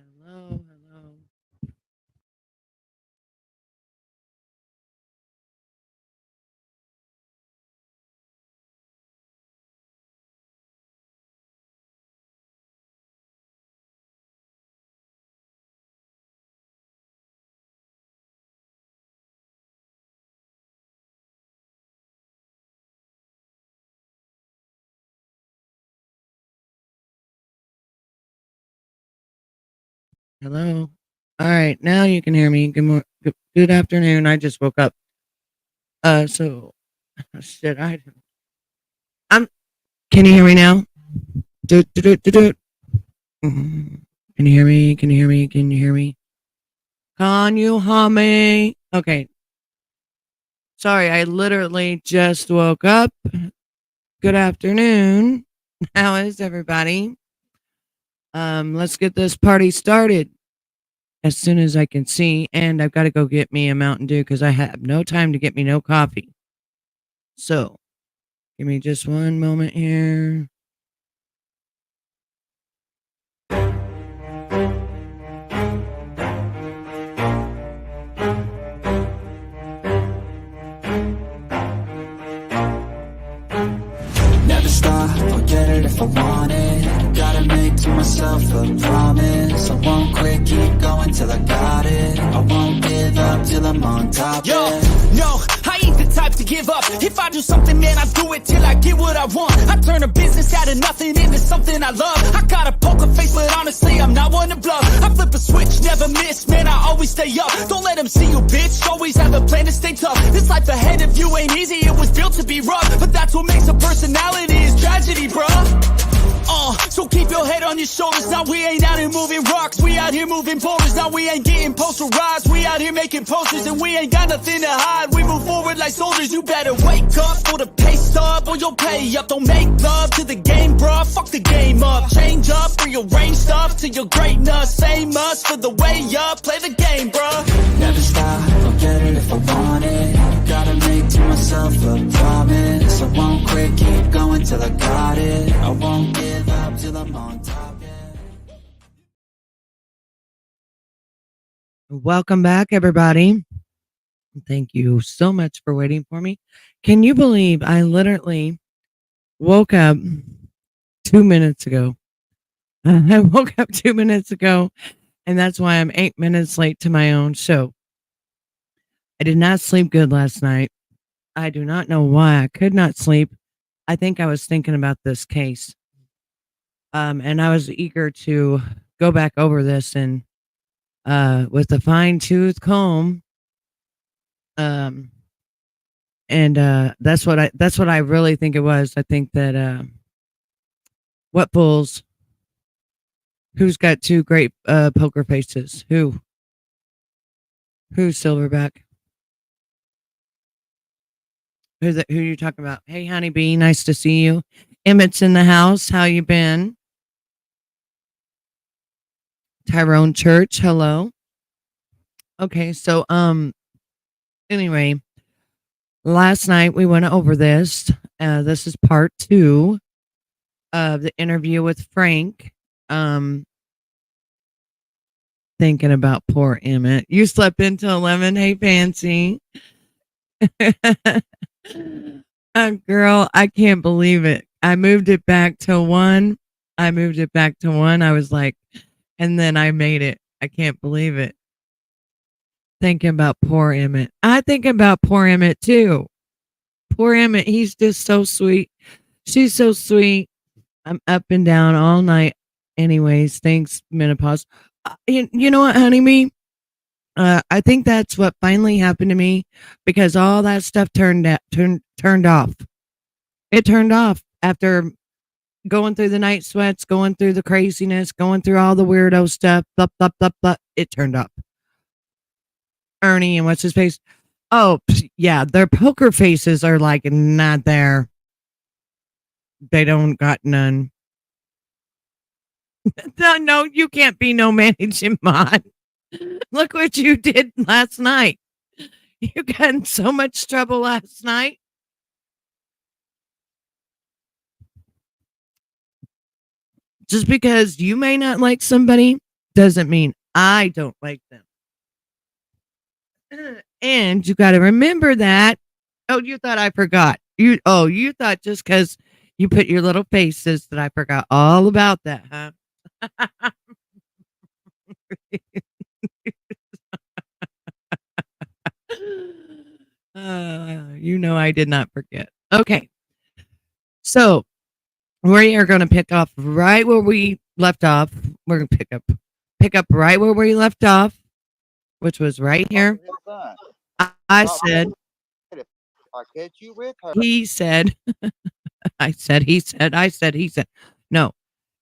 Hello, hello. Hello. All right, now you can hear me. Good afternoon. I just woke up. So shit. I'm. Can you hear me now? Do do do do do. Mhm. Can you hear me? Can you hear me? Can you hear me? Can you hear me? Okay. Sorry, I literally just woke up. Good afternoon. How is everybody? Let's get this party started as soon as I can see, and I've got to go get me a Mountain Dew because I have no time to get me no coffee. So, give me just one moment here. Never stop, I'll get it if I want it. Gotta make to myself a promise. I won't quit, keep going till I got it. I won't give up till I'm on top. Yo, no, I ain't the type to give up. If I do something, man, I do it till I get what I want. I turn a business out of nothing into something I love. I got a poker face, but honestly, I'm not one to bluff. I flip a switch, never miss, man, I always stay up. Don't let them see you, bitch, always have a plan to stay tough. This life ahead of you ain't easy, it was built to be rough. But that's what makes a personality, is tragedy, bruh. So keep your head on your shoulders. Now we ain't out here moving rocks, we out here moving boulders. Now we ain't getting posterized, we out here making posters. And we ain't got nothing to hide, we move forward like soldiers. You better wake up for the pay stub, or you'll pay up. Don't make love to the game, bruh, fuck the game up. Change up, rearrange stuff to your greatness. Same us for the way up, play the game, bruh. Never stop, I'll get it if I want it. Gotta make to myself a promise. I won't quit, keep going till I got it. I won't give up till I'm on top, yeah. Welcome back, everybody. Thank you so much for waiting for me. Can you believe I literally woke up 2 minutes ago? I woke up 2 minutes ago, and that's why I'm 8 minutes late to my own show. I did not sleep good last night. I do not know why I could not sleep. I think I was thinking about this case. And I was eager to go back over this and with a fine tooth comb. Um and that's what I really think it was. I think that what fools, who's got two great poker faces? Who's Silverback? Who are you talking about? Hey, honeybee, nice to see you. Emmett's in the house. How you been? Tyrone Church, hello. Okay, so anyway, last night we went over this. This is part 2 of the interview with Frank. Thinking about poor Emmett. You slept until 11. Hey, Fancy. Girl, I can't believe it. I moved it back to 1. I was like, and then I made it. I can't believe it. Thinking about poor Emmett. I think about poor Emmett too. Poor Emmett. He's just so sweet. She's so sweet. I'm up and down all night. Anyways, thanks, menopause. You know what, honeybee? I think that's what finally happened to me, because all that stuff turned off. It turned off after going through the night sweats, going through the craziness, going through all the weirdo stuff. Blah, blah, blah, blah. It turned off. Ernie and what's his face? Oh, yeah, their poker faces are like not there. They don't got none. No, you can't be no managing mod. Look what you did last night. You got in so much trouble last night. Just because you may not like somebody doesn't mean I don't like them. And you got to remember that. Oh, you thought I forgot. You thought just because you put your little faces that I forgot all about that, huh? I did not forget. Okay. So we are going to pick up right where we left off. We're going to pick up right where we left off, which was right here. I said, I catch you with her. he said, I said, he said. No,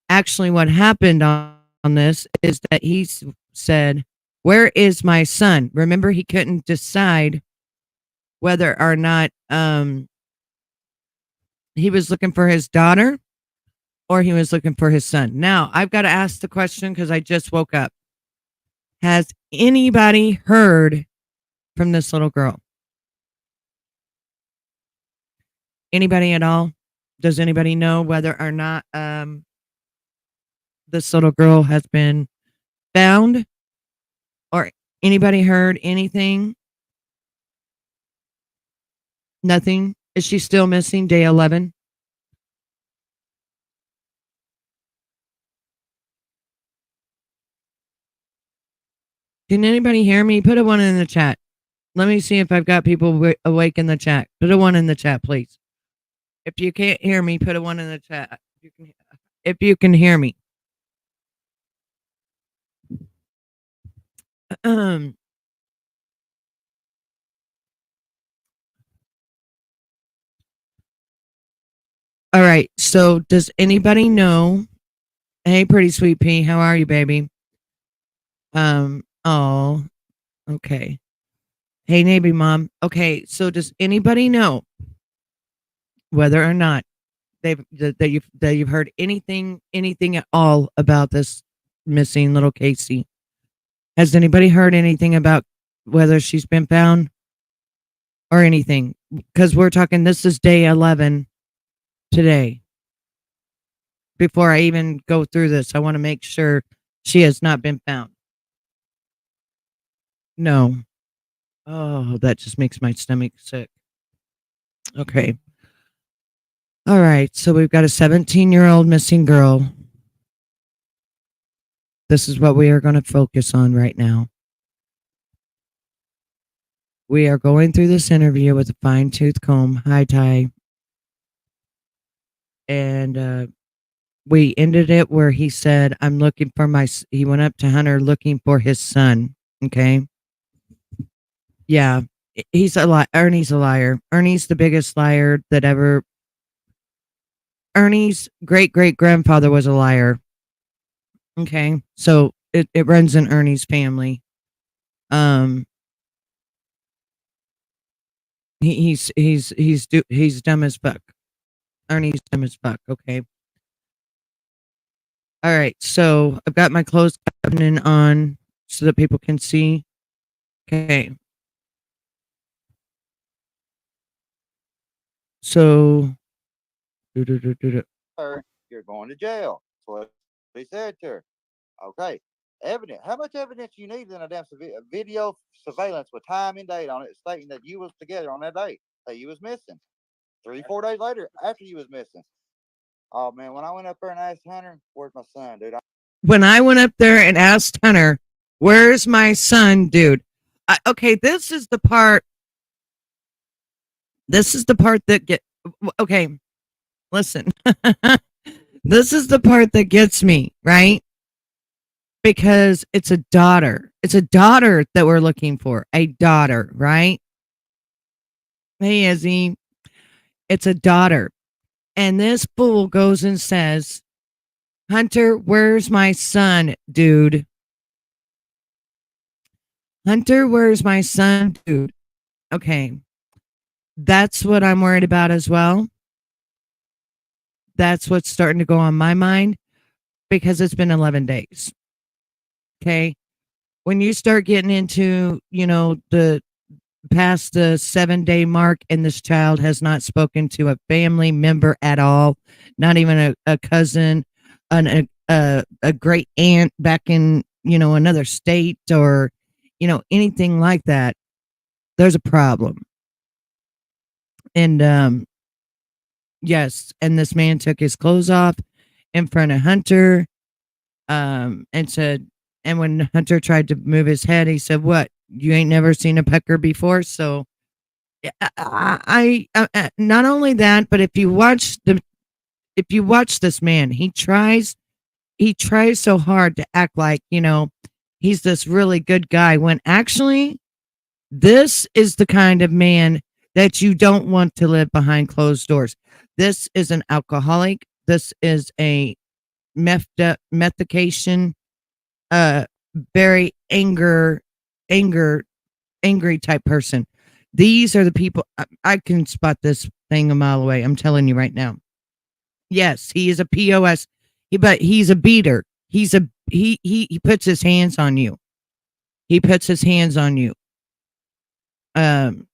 actually, what happened on this is that said, "Where is my son?" Remember, he couldn't decide whether or not he was looking for his daughter or he was looking for his son. Now, I've got to ask the question because I just woke up. Has anybody heard from this little girl? Anybody at all? Does anybody know whether or not this little girl has been found? Or anybody heard anything? Nothing? Is she still missing day 11? Can anybody hear me? Put a 1 in the chat. Let me see if I've got people awake in the chat. Put a 1 in the chat, please. If you can't hear me, put a 1 in the chat. If you can hear me. Um, all right. So does anybody know? Hey, pretty sweet pea. How are you, baby? Oh, okay. Hey, Navy mom. Okay. So does anybody know whether or not you've heard anything at all about this missing little Casey? Has anybody heard anything about whether she's been found or anything? Because we're talking, this is day 11 today. Before I even go through this, I want to make sure she has not been found. No. Oh, that just makes my stomach sick. Okay. All right. So we've got a 17-year-old missing girl. This is what we are going to focus on right now. We are going through this interview with a fine-tooth comb. Hi, Ty. And we ended it where he said, I'm looking for he went up to Hunter looking for his son. Okay. Yeah. He's a liar. Ernie's a liar. Ernie's the biggest liar that ever. Ernie's great-great-grandfather was a liar. Okay. So it runs in Ernie's family. He's dumb as fuck. Ernie's dumb as fuck. Okay. All right. So I've got my closed captioning on so that people can see. Okay. So You're going to jail. That's what he said to her. Okay. Evidence. How much evidence you need in a damn video surveillance with time and date on it stating that you was together on that date, that you was missing? 3-4 days later, after you was missing. Oh man, when I went up there and asked Hunter, "Where's my son, dude?" When I went up there and asked Hunter, "Where's my son, dude?" Okay, this is the part. This is the part that okay. Listen, this is the part that gets me, right? Because it's a daughter. It's a daughter that we're looking for. A daughter, right? Hey, Izzy. It's a daughter. And this fool goes and says, Hunter, where's my son, dude? Hunter, where's my son, dude? Okay. That's what I'm worried about as well. That's what's starting to go on my mind because it's been 11 days. Okay. When you start getting into, the past the 7-day mark and this child has not spoken to a family member at all, not even a cousin, a great aunt back in, another state or, anything like that, there's a problem. And yes, and this man took his clothes off in front of Hunter, and said, and when Hunter tried to move his head, he said, "What? You ain't never seen a pecker before?" So yeah, not only that, but if you watch this man, he tries so hard to act like he's this really good guy when actually this is the kind of man that you don't want to live behind closed doors. This is an alcoholic. This is a methication, uh, very anger, angry type person. These are the people I can spot this thing a mile away. I'm telling you right now. Yes, he is a POS, but he's a beater. He puts his hands on you. He puts his hands on you. Um.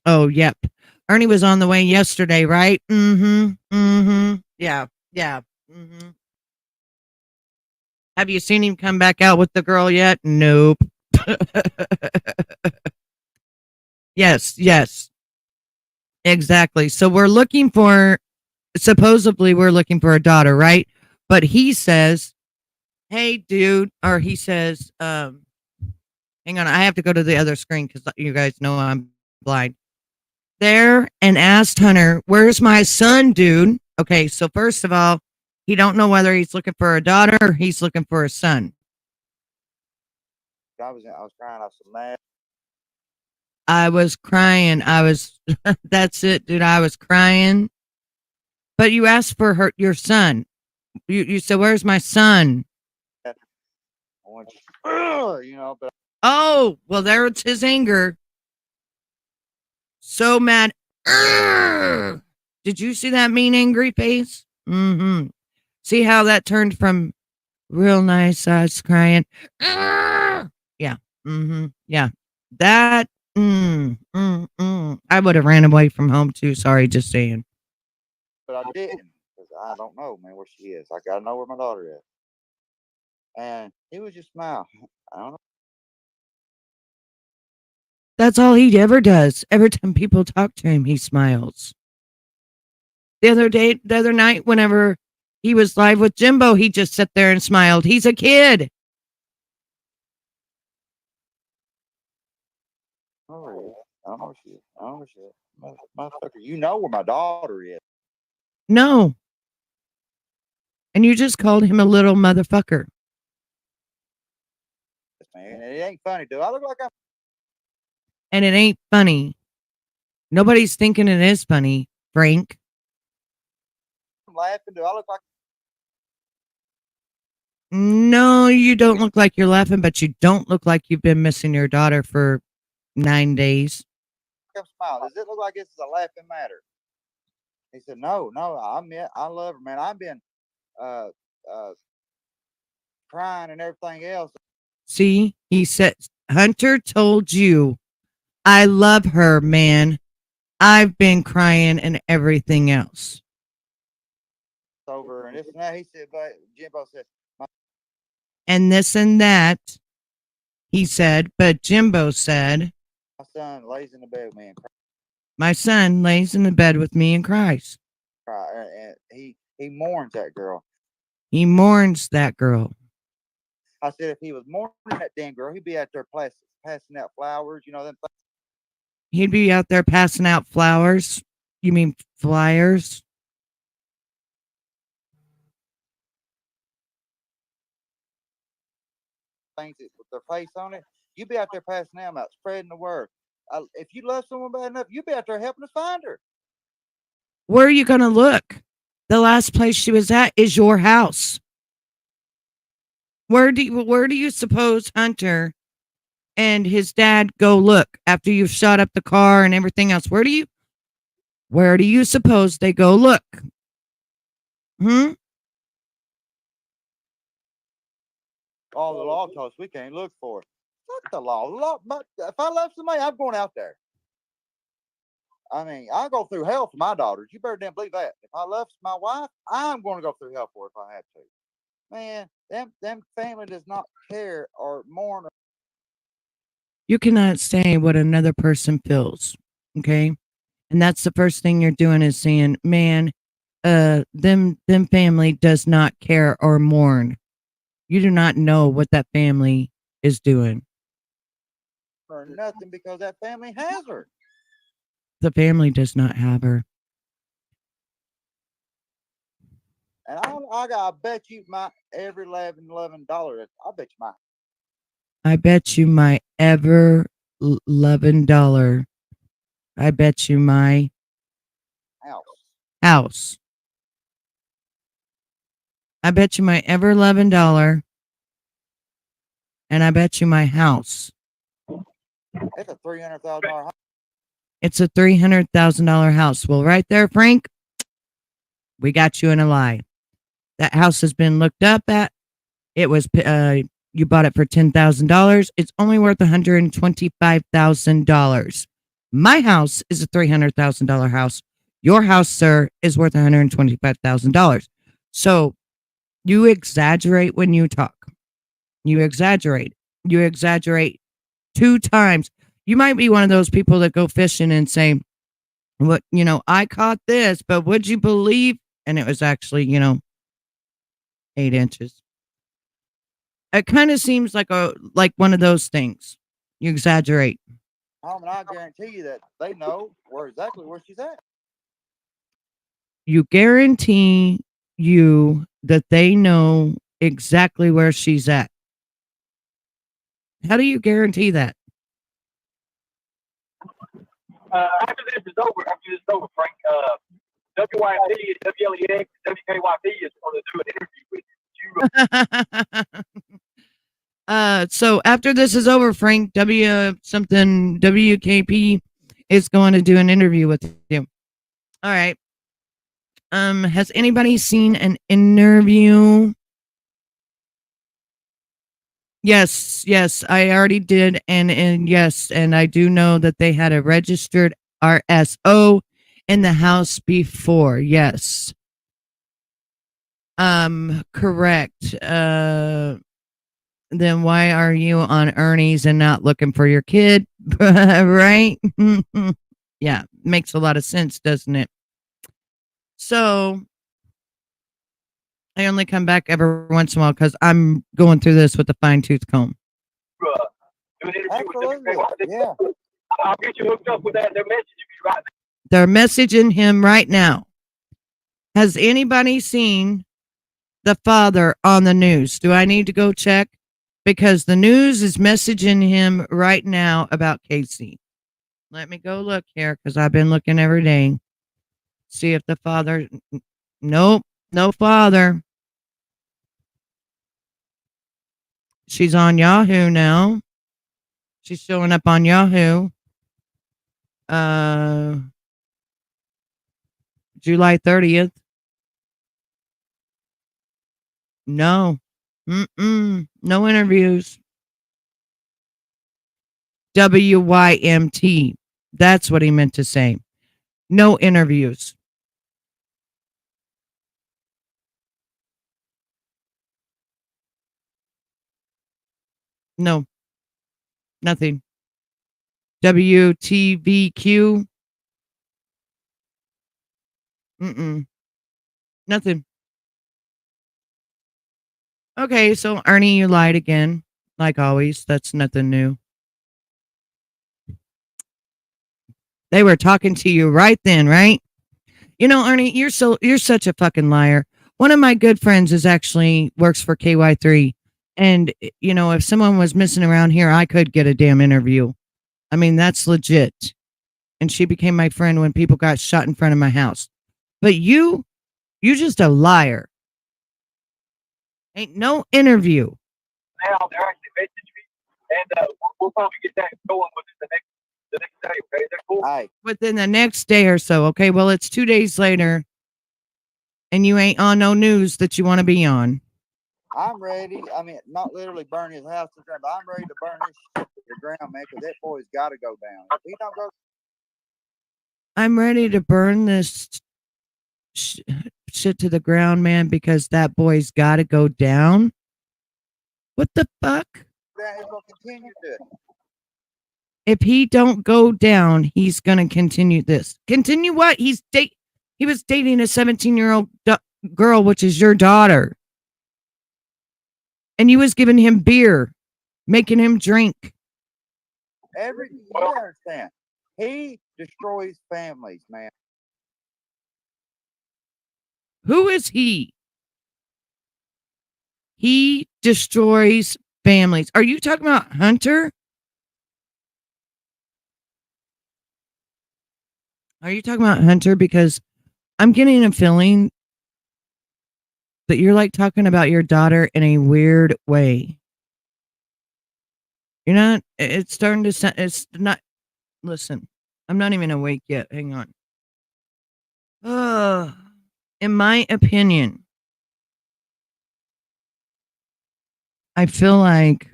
Oh, yep. Ernie was on the way yesterday, right? Mm-hmm. Mm-hmm. Yeah. Yeah. Mm-hmm. Have you seen him come back out with the girl yet? Nope. Yes. Yes. Exactly. So supposedly we're looking for a daughter, right? But he says, "Hey, dude," or he says, hang on, I have to go to the other screen because you guys know I'm blind. There and asked Hunter, "Where's my son, dude?" Okay, so first of all, he don't know whether he's looking for a daughter or he's looking for a son. I was crying. I was so mad. I was crying. That's it, dude. I was crying. But you asked for your son. You said, "Where's my son?" I want but Oh, well, there's his anger. So mad. Urgh! Did you see that mean, angry face? Mm-hmm. See how that turned from real nice, crying. Urgh! Yeah. Mm-hmm. Yeah. That. I would have ran away from home too. Sorry, just saying. I didn't because I don't know, man, where she is. I gotta know where my daughter is. And he was just smile. I don't know. That's all he ever does. Every time people talk to him, he smiles. The other night, whenever he was live with Jimbo, he just sat there and smiled. He's a kid. I don't know where he is. I don't know where she is. I don't know where she is. Motherfucker, you know where my daughter is. No. And you just called him a little motherfucker. Man, and it ain't funny. Do I look like I'm And it ain't funny. Nobody's thinking it is funny, Frank. laughing? Do I look like No, you don't look like you're laughing, but you don't look like you've been missing your daughter for 9 days. I'm smiling? Does it look like this is a laughing matter? He said, "No, no, I love her, man. I've been uh uh crying and everything else See, he said, Hunter told you, I love her, man. I've been crying and everything else. over and this and that." He said, but Jimbo said, And this and that, he said, but Jimbo said, "My son lays in the bed with me and my son lays in the bed with me and cries. cry, and he mourns that girl." He mourns that girl. I said, "If he was mourning that damn girl, he'd be out there passing out flowers, them He'd be out there passing out flowers. You mean flyers? things with their face on it. You'd be out there passing them out, spreading the word. If you love someone bad enough, you'd be out there helping us find her." Where are you going to look? The last place she was at is your house. Where do you suppose Hunter and his dad go look after you've shot up the car and everything else? Where do you suppose they go look? Hmm? All the law tells us we can't look for it. Fuck the law. If I love somebody, I'm going out there. I mean, I'll go through hell for my daughters. You better damn believe that. If I love my wife, I'm going to go through hell for her if I have to. Man, them family does not care or mourn. You cannot say what another person feels. Okay. And that's the first thing you're doing is saying, man, them family does not care or mourn. You do not know what that family is doing. Or nothing because that family has her. The family does not have her. And I bet you my every $11. I bet you my I bet you my ever loving dollar. I bet you my house. house. I bet you my ever loving dollar. And I bet you my house. It's a $300,000 house. It's a $300,000 house. Well, right there, Frank, we got you in a lie. That house has been looked up at. It was you bought it for $10,000. It's only worth $125,000. My house is a $300,000 house. Your house, sir, is worth $125,000. So you exaggerate when you talk. You exaggerate. You exaggerate 2 times. You might be one of those people that go fishing and say, "What I caught this, but would you believe?" And it was actually 8 inches. It kind of seems like one of those things. You exaggerate. And I guarantee you that they know exactly where she's at. You guarantee you that they know exactly where she's at. How do you guarantee that? After this is over, Frank, WYT and WLEX, WKYT is going to do an interview with you. So after this is over, Frank, WKP is going to do an interview with you. All right. Has anybody seen an interview? Yes, I already did, and yes, and I do know that they had a registered RSO in the house before. Yes. Correct. Then why are you on Ernie's and not looking for your kid? Right? Yeah, makes a lot of sense, doesn't it? So I only come back every once in a while because I'm going through this with a fine tooth comb. Do an interview Absolutely. with Yeah. I'll get you hooked up with that. They're messaging me right now. They're messaging him right now. Has anybody seen the father on the news? Do I need to go check? Because the news is messaging him right now about Casey. Let me go look here because I've been looking every day. See if the father. Nope, no father. She's on Yahoo now. She's showing up on Yahoo. July 30th. No. No interviews. WYMT. That's what he meant to say. No interviews. No. Nothing. WTVQ. Nothing. Okay, so Ernie, you lied again. Like always. That's nothing new. They were talking to you right then, right? Ernie, you're such a fucking liar. One of my good friends is actually works for KY3. And if someone was missing around here, I could get a damn interview. I mean, that's legit. And she became my friend when people got shot in front of my house. But you're just a liar. Ain't no interview. Now they're actually messaging me, and we'll probably get that going within the next day. Okay, is that cool? Hey, Within the next day or so. Okay, well, it's 2 days later, and you ain't on no news that you want to be on. I'm ready. I mean, not literally burn his house to the ground, but I'm ready to burn this shit to the ground, man, because that boy's got to go down. If he don't go, I'm ready to burn this shit to the ground, man, because that boy's got to go down. What the fuck? That is going to continue to do it. If he don't go down, he's going to continue this. Continue what? He was dating a 17-year-old girl, which is your daughter. And you was giving him beer, making him drink. You understand. He destroys families, man. Who is he? He destroys families. Are you talking about Hunter? Are you talking about Hunter? Because I'm getting a feeling that you're like talking about your daughter in a weird way. You're not, it's starting to sound, it's not, listen, I'm not even awake yet. Hang on. In my opinion, I feel like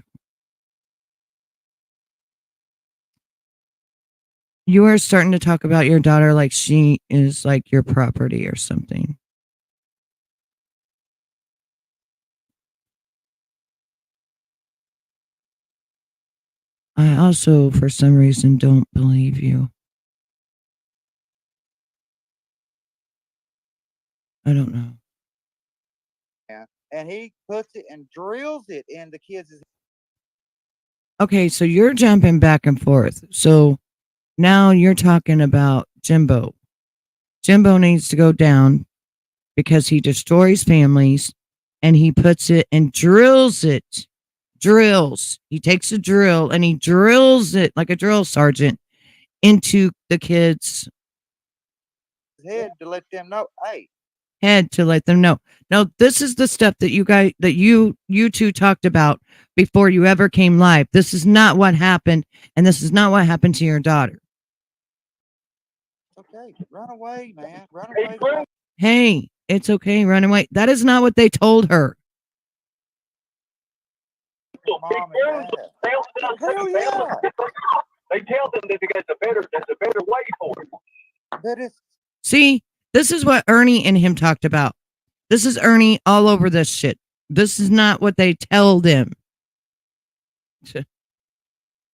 you are starting to talk about your daughter like she is like your property or something. I also, for some reason, don't believe you. I don't know. Yeah. And he puts it and drills it in the kids' Okay, so you're jumping back and forth. So now you're talking about Jimbo. Jimbo needs to go down because he destroys families and he puts it and drills it. Drills. He takes a drill and he drills it like a drill sergeant into the kids' head to let them know, hey. Head to let them know. Now, this is the stuff that you two talked about before you ever came live. This is not what happened, and this is not what happened to your daughter. Okay, run away, man. Run away. Hey, it's okay, run away. That is not what they told her. Mom and dad. Hell yeah. They tell them that there's a better way for it. But it's See, this is what Ernie and him talked about. This is Ernie all over this shit. This is not what they tell them.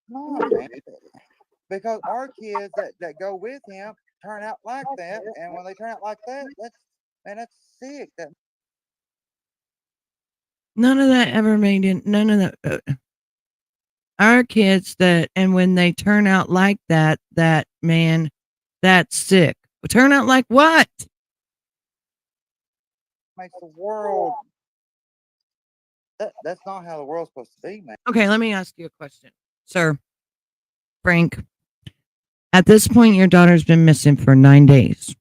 no, man. Because our kids that go with him turn out like that, and when they turn out like that, that's sick. None of that ever made it. None of that. Our kids and when they turn out like that, man, that's sick. Turn out like what? Makes the world. That's not how the world's supposed to be, man. Okay, let me ask you a question, sir. Frank, at this point, your daughter's been missing for 9 days.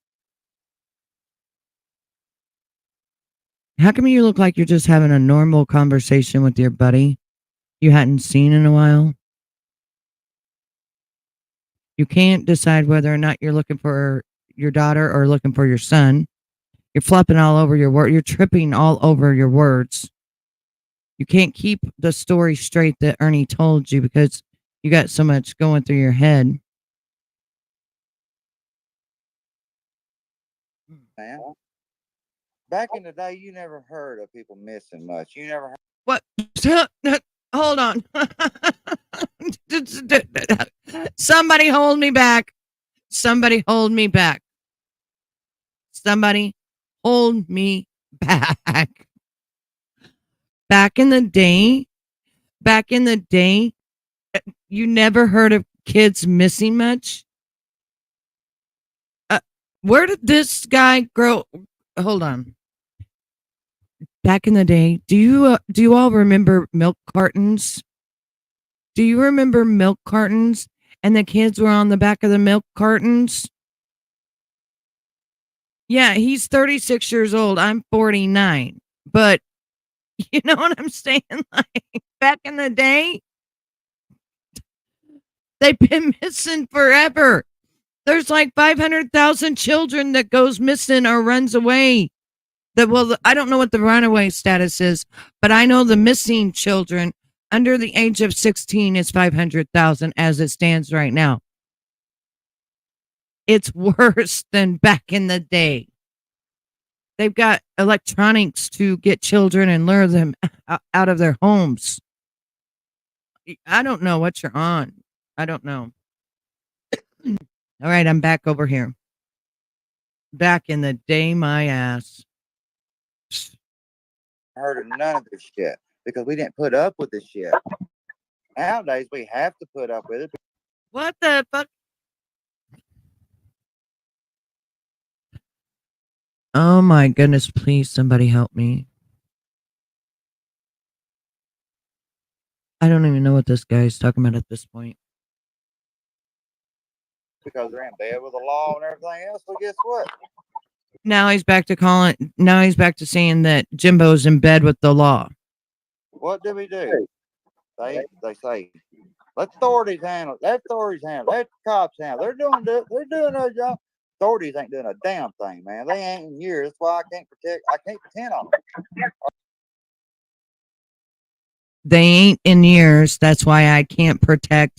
How come you look like you're just having a normal conversation with your buddy you hadn't seen in a while? You can't decide whether or not you're looking for your daughter or looking for your son. You're flopping all over your word. You're tripping all over your words. You can't keep the story straight that Ernie told you because you got so much going through your head. Man. Back in the day, you never heard of people missing much. You never heard. What? Hold on. Somebody hold me back. Somebody hold me back. Somebody hold me back. Back in the day, you never heard of kids missing much? Where did this guy grow? Hold on. Back in the day, do you all remember milk cartons? Do you remember milk cartons and the kids were on the back of the milk cartons? Yeah, he's 36 years old. I'm 49. But you know what I'm saying? Like back in the day, they've been missing forever. There's like 500,000 children that goes missing or runs away. I don't know what the runaway status is, but I know the missing children under the age of 16 is 500,000 as it stands right now. It's worse than back in the day. They've got electronics to get children and lure them out of their homes. I don't know what you're on. I don't know. All right, I'm back over here. Back in the day, my ass. Heard of none of this shit because we didn't put up with this shit. Nowadays, we have to put up with it. What the fuck? Oh my goodness, please somebody help me. I don't even know what this guy's talking about at this point. Because they're in bed with the law and everything else. So guess what? Now he's back to saying that Jimbo's in bed with the law. What do we do? They say, let authorities handle it. Let authorities handle it. Let the cops handle it. They're doing their job. Authorities ain't doing a damn thing, man. They ain't in years. That's why I can't pretend on them. They ain't in years. That's why I can't pretend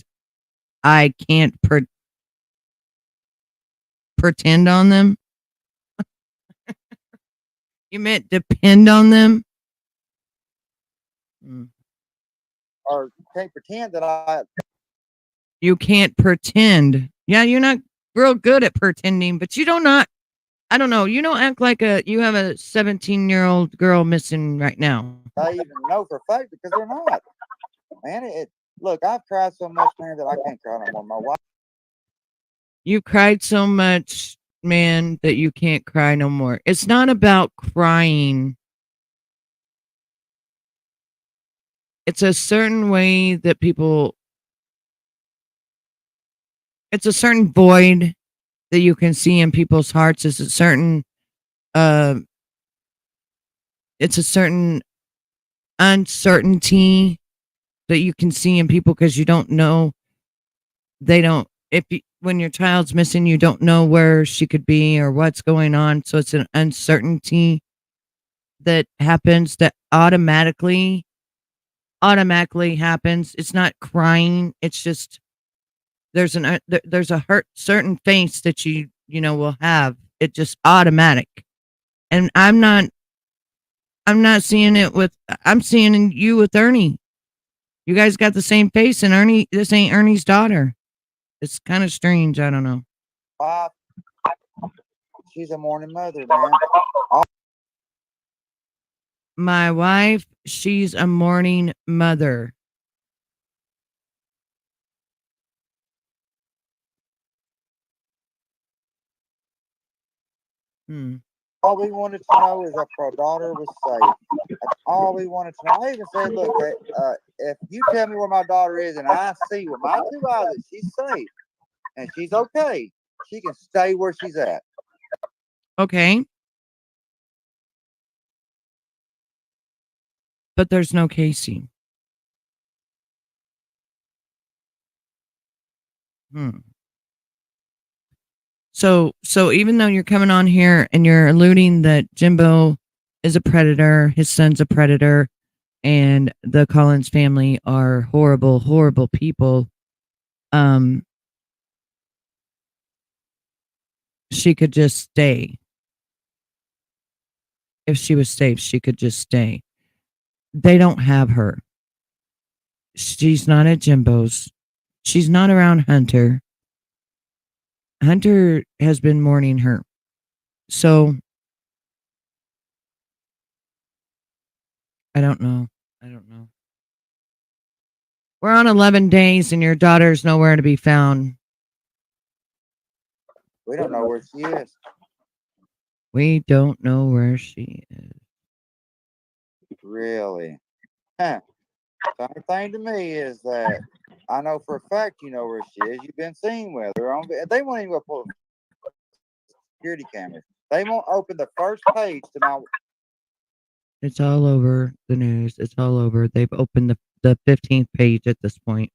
on them. You meant depend on them? Or can't pretend that You can't pretend. Yeah, you're not real good at pretending, but you don't not. I don't know. You don't act like you have a 17-year-old girl missing right now. I even know for a fact because they're not. Man, look, I've cried so much, man, that I can't cry no more. My wife. You cried so much, man, that you can't cry no more. It's not about crying. It's a certain way that it's a certain void that you can see in people's hearts. It's a certain uncertainty that you can see in people because you don't know. When your child's missing, you don't know where she could be or what's going on. So it's an uncertainty that happens that automatically happens. It's not crying. It's just there's a certain face that you will have. It just automatic. And I'm not seeing it I'm seeing you with Ernie. You guys got the same face, and this ain't Ernie's daughter. It's kind of strange. I don't know. She's a mourning mother, man. My wife, she's a mourning mother. All we wanted to know is if our daughter was safe. That's all we wanted to know. I even said, look, if you tell me where my daughter is and I see with my 2 eyes that she's safe and she's okay, she can stay where she's at. Okay. But there's no Casey. So even though you're coming on here and you're alluding that Jimbo is a predator, his son's a predator, and the Collins family are horrible, horrible people, she could just stay. If she was safe, she could just stay. They don't have her. She's not at Jimbo's. She's not around Hunter. Hunter has been mourning her. So I don't know. We're on 11 days and your daughter's nowhere to be found. We don't know where she is. We don't know where she is. Really? Huh. The only thing to me is that I know for a fact you know where she is. You've been seen with her. They won't even go pull security cameras. They won't open the first page to my. It's all over the news. It's all over. They've opened the 15th page at this point.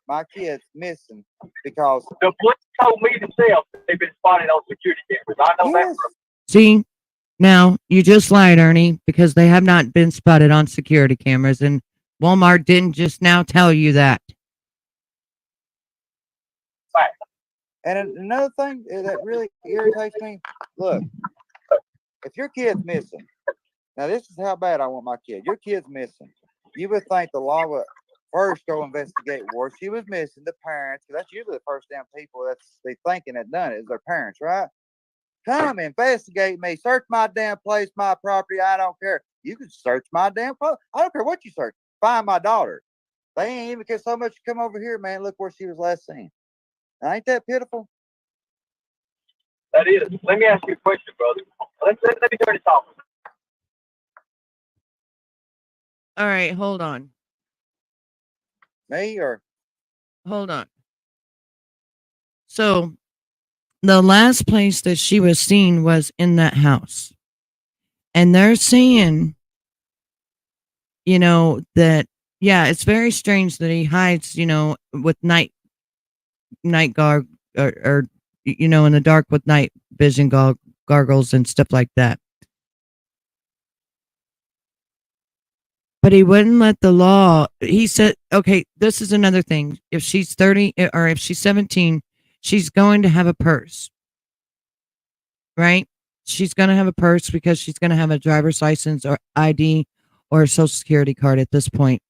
My kid's missing because the police told me themselves they've been spotted on security cameras. I know that. See, now you just lied, Ernie, because they have not been spotted on security cameras, and Walmart didn't just now tell you that. Right. And another thing that really irritates me, look, if your kid's missing, now this is how bad I want my kid. Your kid's missing. You would think the law would first go investigate where she was missing, the parents, because that's usually the first damn people that's they thinking that done it is their parents, right? Come investigate me. Search my damn place, my property. I don't care. You can search my damn place. I don't care what you search. Find my daughter. They ain't even care so much to come over here, man. Look where she was last seen. Now, ain't that pitiful? That is. Let me ask you a question, brother. Let me turn this off. All right, hold on. Me or Hold on. So the last place that she was seen was in that house. And they're saying, that yeah, it's very strange that he hides, with night guard or in the dark with night vision gargles and stuff like that. But he wouldn't let the law. He said, okay, this is another thing. If she's 30 or if she's 17, she's going to have a purse, right? She's going to have a purse because she's going to have a driver's license or ID or a social security card at this point.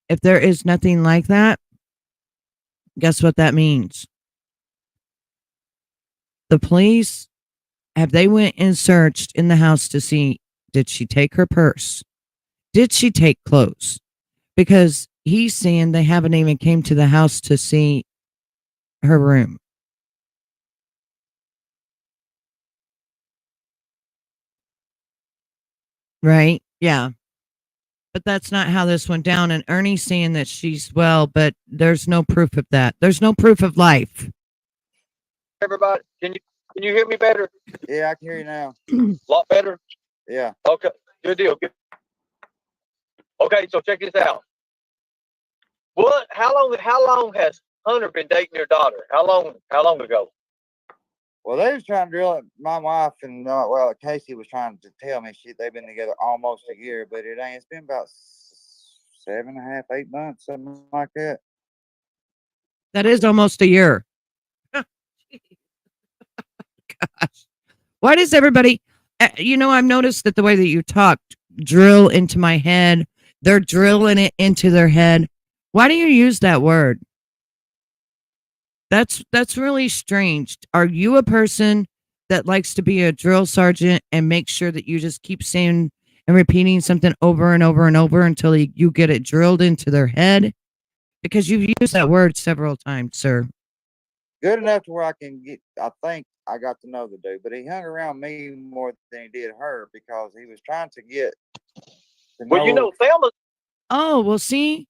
If there is nothing like that, guess what that means? The police, have they went and searched in the house to see, did she take her purse? Did she take clothes? Because he's saying they haven't even came to the house to see her room. Right? Yeah. But that's not how this went down. And Ernie's saying that she's well, but there's no proof of that. There's no proof of life. Everybody, can you hear me better? yeah, I can hear you now. A lot better. Yeah. Okay, good deal. Good. Okay, so check this out. What? How long has Hunter been dating your daughter? How long ago? Well, they was trying to drill it. My wife and Casey was trying to tell me they've been together almost a year, but it ain't. It's been about 7.5, 8 months, something like that. That is almost a year. Gosh. Why does everybody, I've noticed that the way that you talk, drill into my head, they're drilling it into their head. Why do you use that word? That's really strange. Are you a person that likes to be a drill sergeant and make sure that you just keep saying and repeating something over and over and over until you get it drilled into their head? Because you've used that word several times, sir. Good enough to where I can get. I think I got to know the dude, but he hung around me more than he did her because he was trying to get. Well, Thelma. Oh, well, see,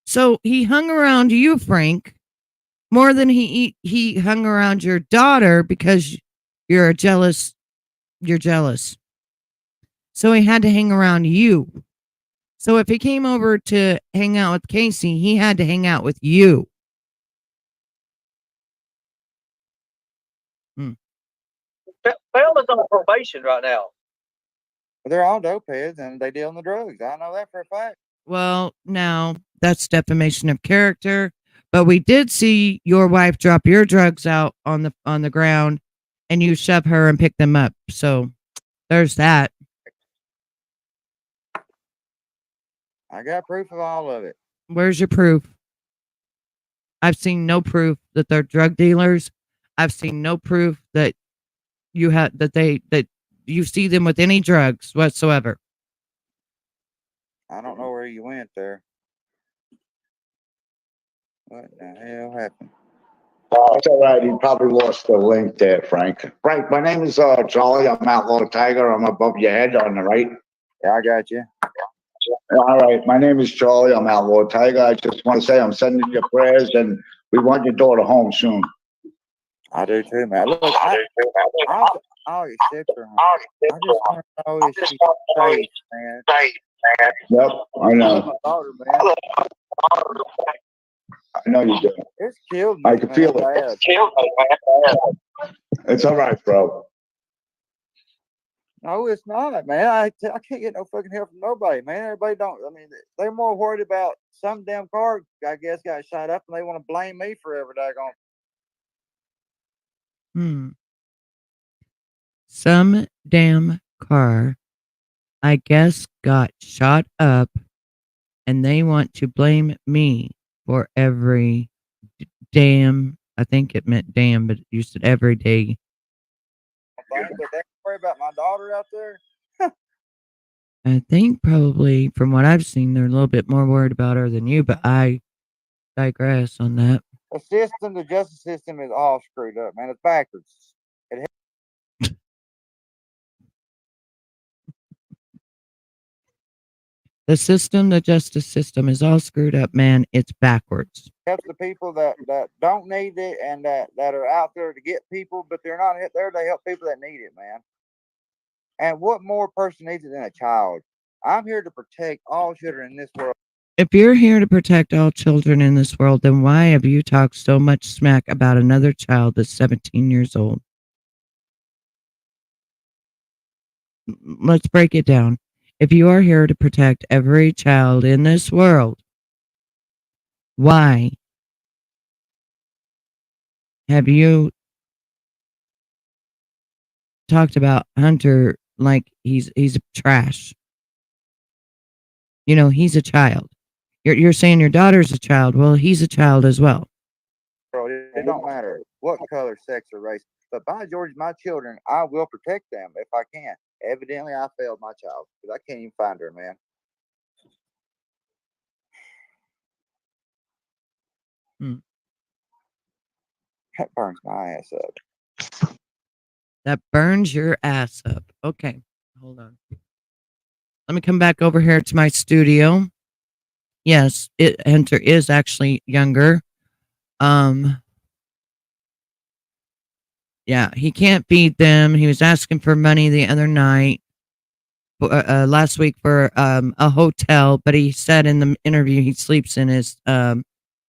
so he hung around you, Frank, more than he hung around your daughter because you're jealous. You're jealous. So he had to hang around you. So if he came over to hang out with Casey, he had to hang out with you. Thelma's on probation right now. They're all dope heads and they deal in the drugs. I know that for a fact. Well, now that's defamation of character. But we did see your wife drop your drugs out on the ground, and you shove her and pick them up. So there's that. I got proof of all of it. Where's your proof? I've seen no proof that they're drug dealers. I've seen no proof that you have that you see them with any drugs whatsoever. I don't know where you went there. What the hell happened? That's all right. He probably lost the link there, Frank. Frank, my name is Charlie. I'm Outlaw Tiger. I'm above your head on the right. Yeah, I got you. All right. My name is Charlie. I'm Outlaw Tiger. I just want to say I'm sending you prayers, and we want your daughter home soon. I do too, man. Look, I'll accept her. I just want to know if she's safe, man. Yep, I know. My daughter, man. I know you do. It's killed me. I can feel it. It's all right, bro. No, it's not, man. I can't get no fucking help from nobody, man. Everybody don't. I mean, they're more worried about some damn car, I guess, got shot up, and they want to blame me forever. Daggone. Some damn car, I guess, got shot up, and they want to blame me for every damn. I think it meant damn, but you said every day. But they worry about my daughter out there. I think probably from what I've seen, they're a little bit more worried about her than you, but I digress on that. The justice system is all screwed up, man. It's backwards. The justice system is all screwed up, man. It's backwards. Helps the people that don't need it and that are out there to get people, but they're not there to help people that need it, man. And what more person needs it than a child? I'm here to protect all children in this world. If you're here to protect all children in this world, then why have you talked so much smack about another child that's 17 years old? Let's break it down. If you are here to protect every child in this world, why have you talked about Hunter like he's trash? You know, he's a child. You're saying your daughter's a child. Well, he's a child as well. Bro, it don't matter what color, sex, or race. But by George, my children, I will protect them if I can. Evidently, I failed my child because I can't even find her, man. That burns my ass up. That burns your ass up. Okay, hold on. Let me come back over here to my studio. Yes, Hunter is actually younger. Yeah, he can't feed them. He was asking for money the other night, last week for a hotel, but he said in the interview he sleeps in his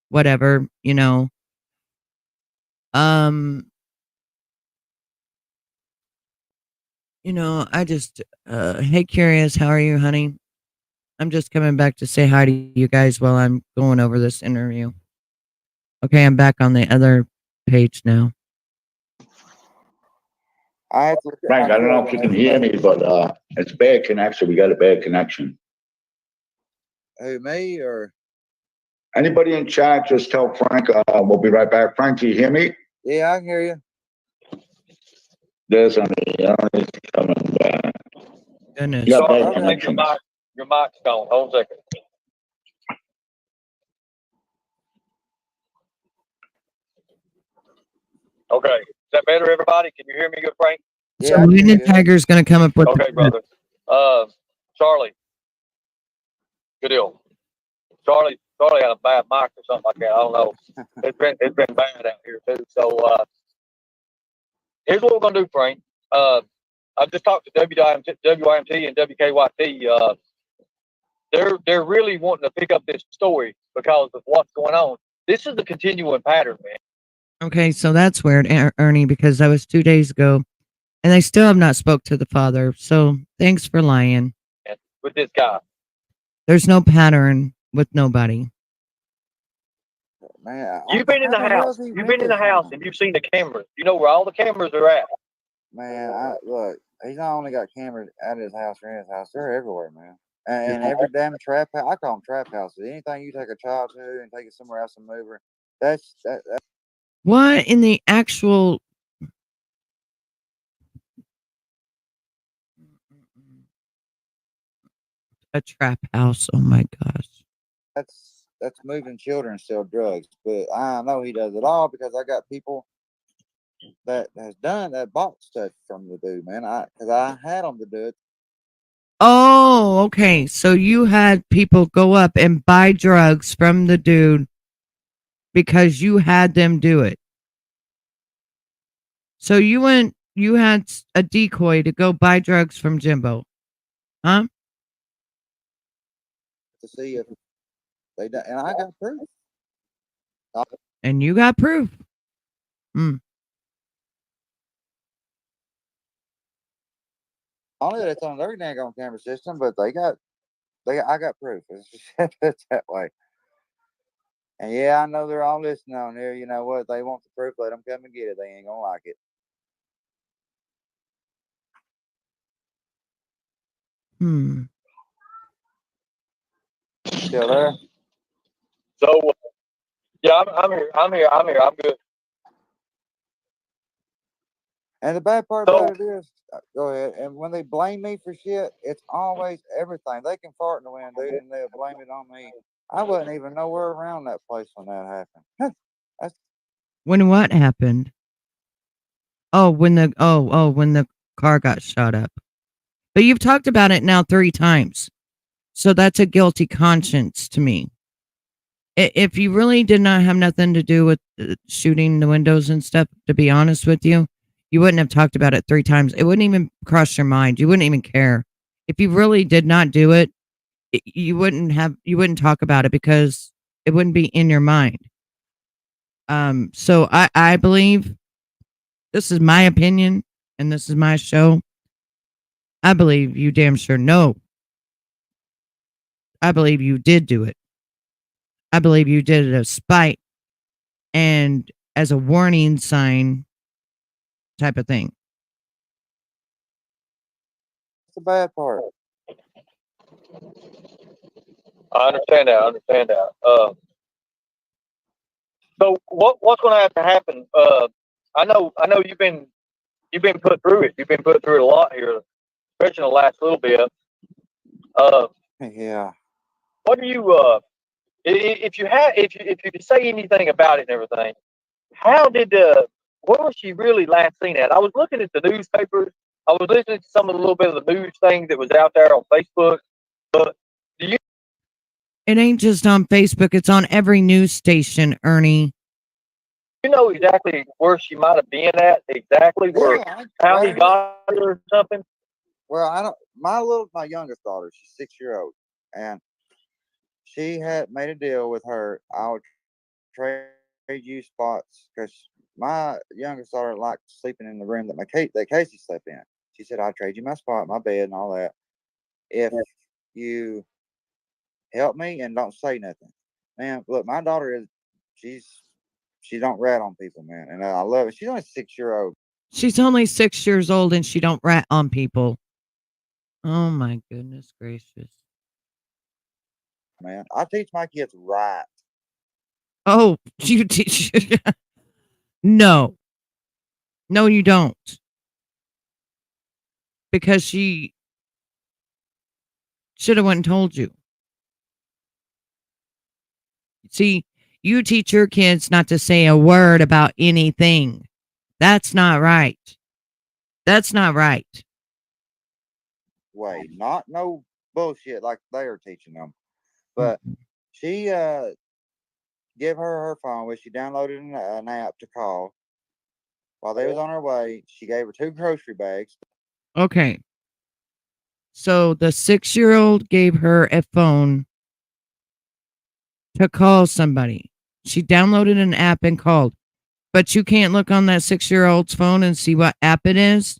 whatever, you know. I just hey Curious, how are you, honey? I'm just coming back to say hi to you guys while I'm going over this interview. Okay, I'm back on the other page now. Frank, I don't know if you can hear me, but it's bad connection. We got a bad connection. Who, me or anybody in chat? Just tell Frank. We'll be right back. Frank, do you hear me? Yeah, I can hear you. There's only coming back. Goodness. You got Sorry, bad I think connection. your mic's gone. Hold a second. Okay, is that better, everybody? Can you hear me, good Frank? So Lieutenant Tiger's going to come up with. Okay, brother. Charlie. Good deal. Charlie had a bad mic or something like that. I don't know. It's been bad out here too. So here's what we're gonna do, Frank. I just talked to WYMT and WKYT. They're really wanting to pick up this story because of what's going on. This is the continuing pattern, man. Okay, so that's weird, Ernie, because that was 2 days ago, and they still have not spoke to the father. So thanks for lying. With this guy, there's no pattern with nobody. Man, you've been in the house. You've been in the house, and you've seen the cameras. You know where all the cameras are at. Man, look, he's not only got cameras at his house or in his house; they're everywhere, man. And every damn trap house, I call them trap houses. Anything you take a child to and take it somewhere else and move her, that's. What in the actual? A trap house. Oh my gosh. That's moving children and sell drugs. But I know he does it all because I got people that has done that, bought stuff from the dude, man. Because I had them to do it. Oh, okay. So you had people go up and buy drugs from the dude because you had them do it. So you had a decoy to go buy drugs from Jimbo, huh? To see if they done, and I got proof. And you got proof. Only that it's on their dang on camera system, but I got proof. It's that way. And yeah, I know they're all listening on here. You know what? They want the proof. Let them come and get it. They ain't gonna like it. Hmm. Still there? So yeah, I'm here. I'm here. I'm here. I'm good. And the bad part So about it is, go ahead. And when they blame me for shit, it's always everything. They can fart in the wind, dude, and they'll blame it on me. I wasn't even nowhere around that place when that happened. That's When what happened? When the car got shot up. But you've talked about it now 3 times. So that's a guilty conscience to me. If you really did not have nothing to do with shooting the windows and stuff, to be honest with you, you wouldn't have talked about it 3 times. It wouldn't even cross your mind. You wouldn't even care. If you really did not do it, you wouldn't talk about it because it wouldn't be in your mind. So I believe, this is my opinion and this is my show. I believe you damn sure know. I believe you did do it. I believe you did it of spite and as a warning sign type of thing. the bad part. I understand that. I understand that. So what's going to have to happen? I know you've been put through it. You've been put through it a lot here, especially in the last little bit. Uh, Yeah. what do you if you could say anything about it and everything? How did where was she really last seen at? I was looking at the newspapers. I was listening to some of the little bit of the news things that was out there on Facebook. But do It ain't just on Facebook, it's on every news station, Ernie. you know exactly where she might have been at? Exactly where Yeah. how he got her or something? Well, I don't. My youngest daughter, she's 6 year old, and she had made a deal with her. I'll trade you spots because my youngest daughter liked sleeping in the room that Casey slept in. She said, "I'll trade you my spot, my bed, and all that if you help me and don't say nothing." Man, look, my daughter is she's she don't rat on people, man, and I love it. She's only 6 year old, She's only 6 years old and she don't rat on people. Oh my goodness gracious. man. I teach my kids right. Oh, you teach. No. No, you don't. Because she should have went and told you. See, you teach your kids not to say a word about anything. That's not right. That's not right. Way, not no bullshit like they are teaching them. But Mm. she give her phone, which she downloaded an app to call. While they was on her way, she gave her 2 grocery bags. Okay. So the 6-year-old gave her a phone to call somebody. She downloaded an app and called. But you can't look on that 6-year-old's phone and see what app it is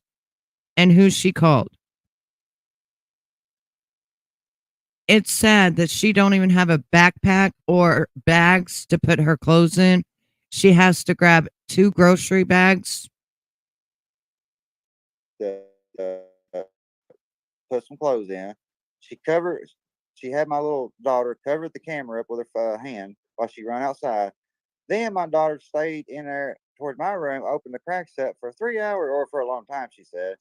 and who she called. It's sad that she don't even have a backpack or bags to put her clothes in. She has to grab 2 grocery bags. To put some clothes in. She covered. She had my little daughter covered the camera up with her hand while she ran outside. Then my daughter stayed in there towards my room, opened the cracks up for 3 hours or for a long time. She said.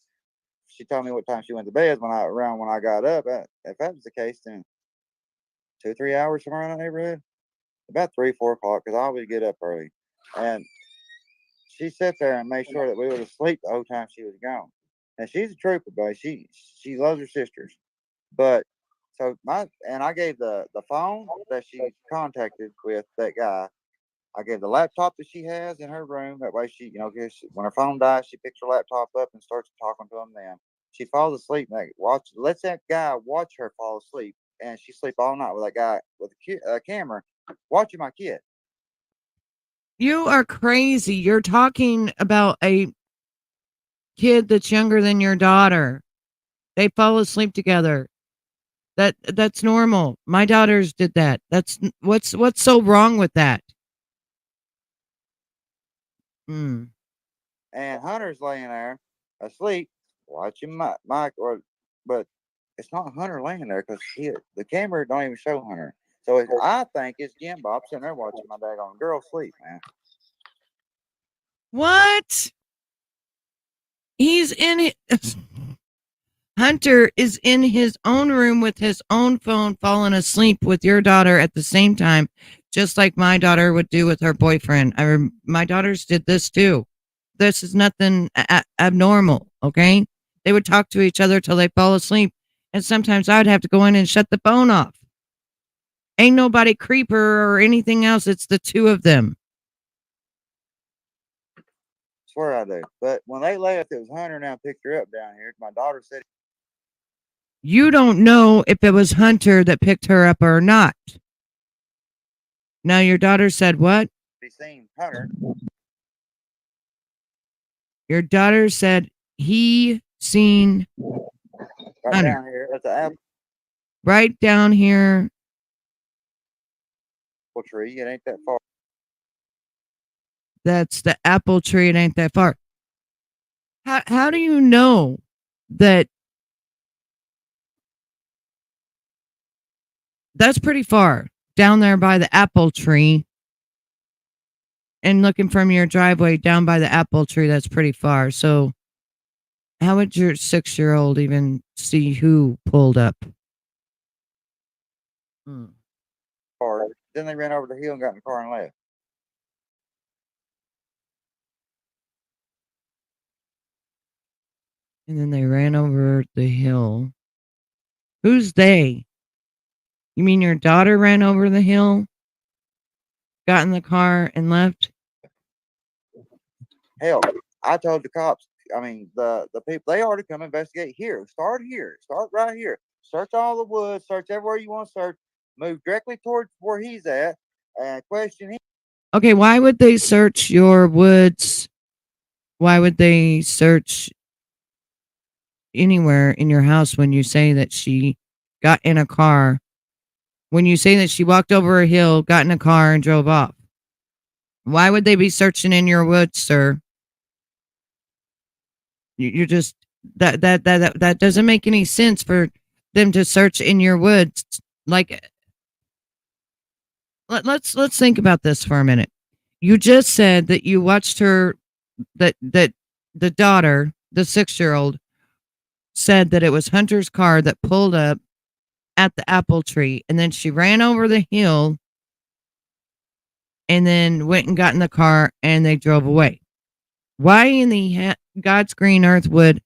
She told me what time she went to bed when I got up. If that was the case, then 2 3 hours somewhere in that neighborhood. About 3 4 o'clock because I always get up early. And she sat there and made sure that we were asleep the whole time she was gone. And she's a trooper, buddy. She loves her sisters. But so I gave the phone that she contacted with that guy. I gave the laptop that she has in her room. That way, when her phone dies, she picks her laptop up and starts talking to him. Then she falls asleep. And lets that guy watch her fall asleep, and she sleep all night with that guy with a camera watching my kid. You are crazy. You're talking about a kid that's younger than your daughter. They fall asleep together. That's normal. My daughters did that. That's what's so wrong with that? Mm. And Hunter's laying there asleep watching Mike. But it's not Hunter laying there because the camera don't even show Hunter. So I think it's Jim Bob sitting there watching my daggone girl sleep, man. What? He's in it. Hunter is in his own room with his own phone, falling asleep with your daughter at the same time, just like my daughter would do with her boyfriend. My daughters did this too. This is nothing abnormal, okay? They would talk to each other till they fall asleep, and sometimes I would have to go in and shut the phone off. Ain't nobody creeper or anything else. It's the two of them. Swear I do. But when they left, it was Hunter now picked her up down here. My daughter said, You don't know if it was Hunter that picked her up or not. Now your daughter said what? he seen Hunter. Your daughter said he seen Right Hunter. down here at the apple Right down here. tree. It ain't that far. That's the apple tree. It ain't that far. How do you know that? That's pretty far down there by the apple tree. And looking from your driveway down by the apple tree, that's pretty far. So how would your 6-year-old even see who pulled up? Far. Then they ran over the hill and got in the car and left. And then they ran over the hill. Who's they? You mean your daughter ran over the hill, got in the car, and left? Hell, I told the cops. I mean, the people, they ought to come investigate here. Start here. Start right here. Search all the woods. Search everywhere you want to search. Move directly towards where he's at and question him. Okay, why would they search your woods? Why would they search anywhere in your house when you say that she got in a car? When you say that she walked over a hill, got in a car, and drove off? Why would they be searching in your woods, sir? You're just that doesn't make any sense for them to search in your woods. Like, let's think about this for a minute. You just said that you watched her, that the daughter, the 6-year-old, said that it was Hunter's car that pulled up at the apple tree, and then she ran over the hill and then went and got in the car and they drove away. Why in the God's green earth would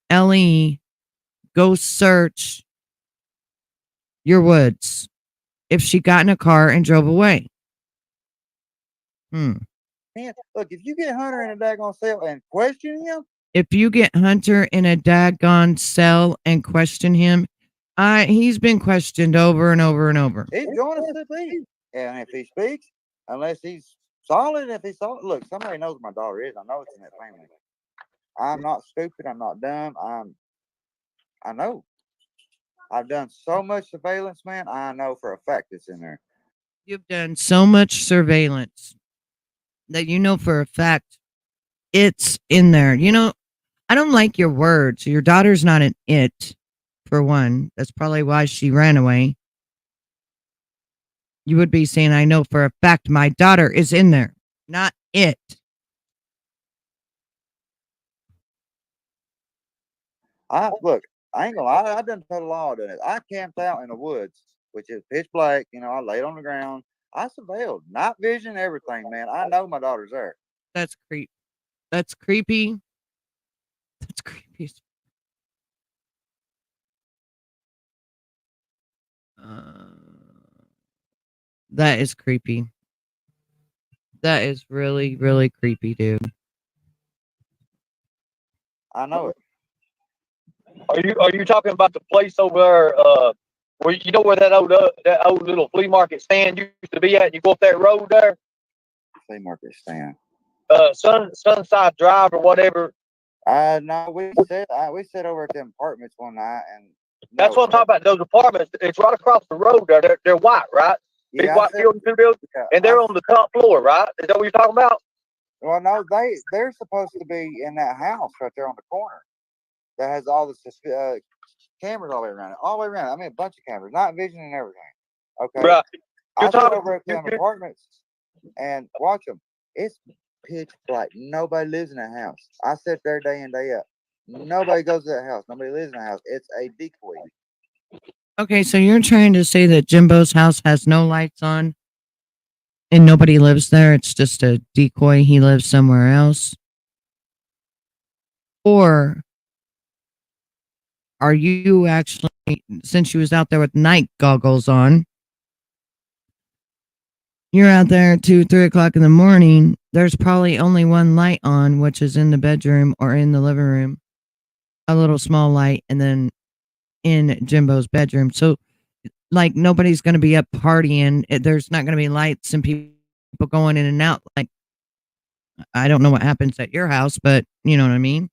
Ellie go search your woods if she got in a car and drove away? Man, look, if you get Hunter in a daggone cell and question him. If you get Hunter in a daggone cell and question him, he's been questioned over and over and over. He's going to speak. And if he speaks, unless he's solid, if he's solid, look, somebody knows who my daughter is. I know it's in that family. I'm not stupid. I'm not dumb. I know. I've done so much surveillance, man. I know for a fact it's in there. You've done so much surveillance that you know for a fact it's in there. You know, I don't like your words. Your daughter's not an it, for one. That's probably why she ran away. You would be saying, I know for a fact my daughter is in there, not it. Look, I ain't gonna lie, I done told a lot of it. I camped out in the woods, which is pitch black. You know, I laid on the ground. I surveilled, night vision, everything, man. I know my daughter's there. That's creepy. That's creepy. That's creepy. That is creepy. That is really, really creepy, dude. I know it. Are you talking about the place over there? Where you know where that old little flea market stand used to be at? You go up that road there. Flea market stand. Sunside Drive or whatever. No, we sat over at them apartments one night, and that's what I'm talking about. Those apartments. It's right across the road there. They're white, right? Big white building, two buildings, and they're on the top floor, right? Is that what you're talking about? Well, no, they're supposed to be in that house right there on the corner. that has all the cameras all the way around it, all the way around. I mean, a bunch of cameras, night vision and everything. Okay, Right. I You're sit talking. over at them apartments and watch them. It's pitch black. Nobody lives in that house. I sit there day in day out. Nobody goes to that house. Nobody lives in the house. It's a decoy. Okay, so you're trying to say that Jimbo's house has no lights on and nobody lives there? It's just a decoy. He lives somewhere else? Or are you actually, since you was out there with night goggles on, you're out there at 2, 3 o'clock in the morning, there's probably only one light on, which is in the bedroom or in the living room, a little small light, and then in Jimbo's bedroom. So, like, nobody's going to be up partying. There's not going to be lights and people going in and out. Like, I don't know what happens at your house, but you know what I mean?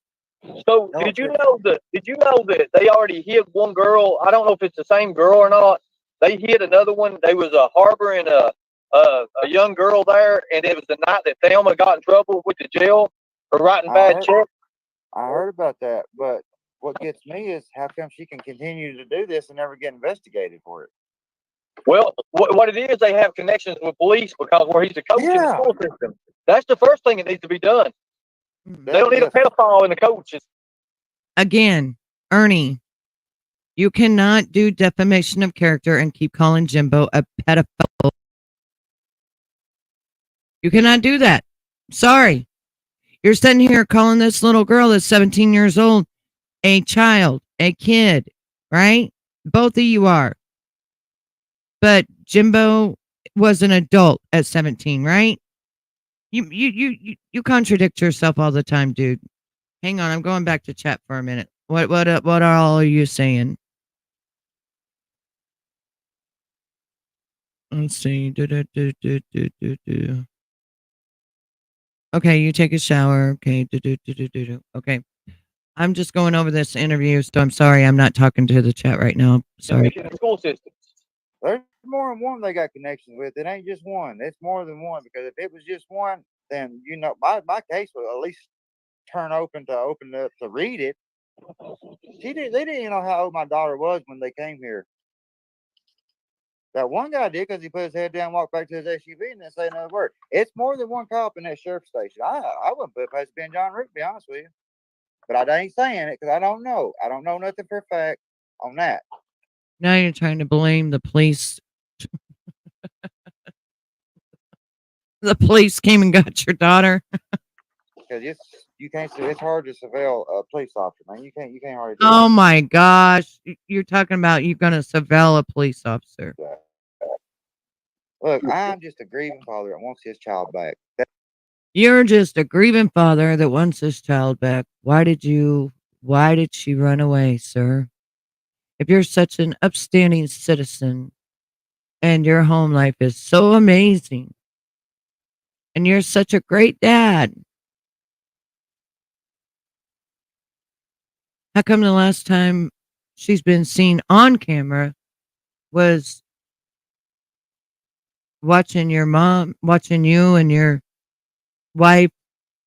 So No, did you know that they already hit one girl? I don't know if it's the same girl or not. They hit another one. They was harboring a young girl there, and it was the night that Thelma got in trouble with the jail for writing bad checks. I heard about that, but what gets me is how come she can continue to do this and never get investigated for it? Well, what it is, they have connections with police because where he's a coach in the school system. That's the first thing that needs to be done. They don't need a pedophile in the coaches. Again, Ernie, you cannot do defamation of character and keep calling Jimbo a pedophile. You cannot do that. Sorry. You're sitting here calling this little girl that's 17 years old a child, a kid, right? Both of you are. But Jimbo was an adult at 17, right? You contradict yourself all the time, dude. Hang on, I'm going back to chat for a minute. What all are you saying? Let's see. Okay, you take a shower. Okay. Okay. I'm just going over this interview, so I'm sorry I'm not talking to the chat right now. Sorry. In the school system. There's more than one they got connections with. It ain't just one. It's more than one because if it was just one, then my case would at least open up to read it. They didn't even know how old my daughter was when they came here. That one guy did because he put his head down, walked back to his SUV, and didn't say another word. It's more than one cop in that sheriff's station. I wouldn't put it past being John Rick, to be honest with you. But I ain't saying it because I don't know. I don't know nothing for a fact on that. Now you're trying to blame the police. The police came and got your daughter. Because you can't. It's hard to surveil a police officer, man. You can't hardly do Oh my gosh. You're talking about you're going to surveil a police officer. that. Look, I'm just a grieving father that wants his child back. You're just a grieving father that wants his child back. Why did she run away, sir? If you're such an upstanding citizen and your home life is so amazing and you're such a great dad, how come the last time she's been seen on camera was watching you and your wife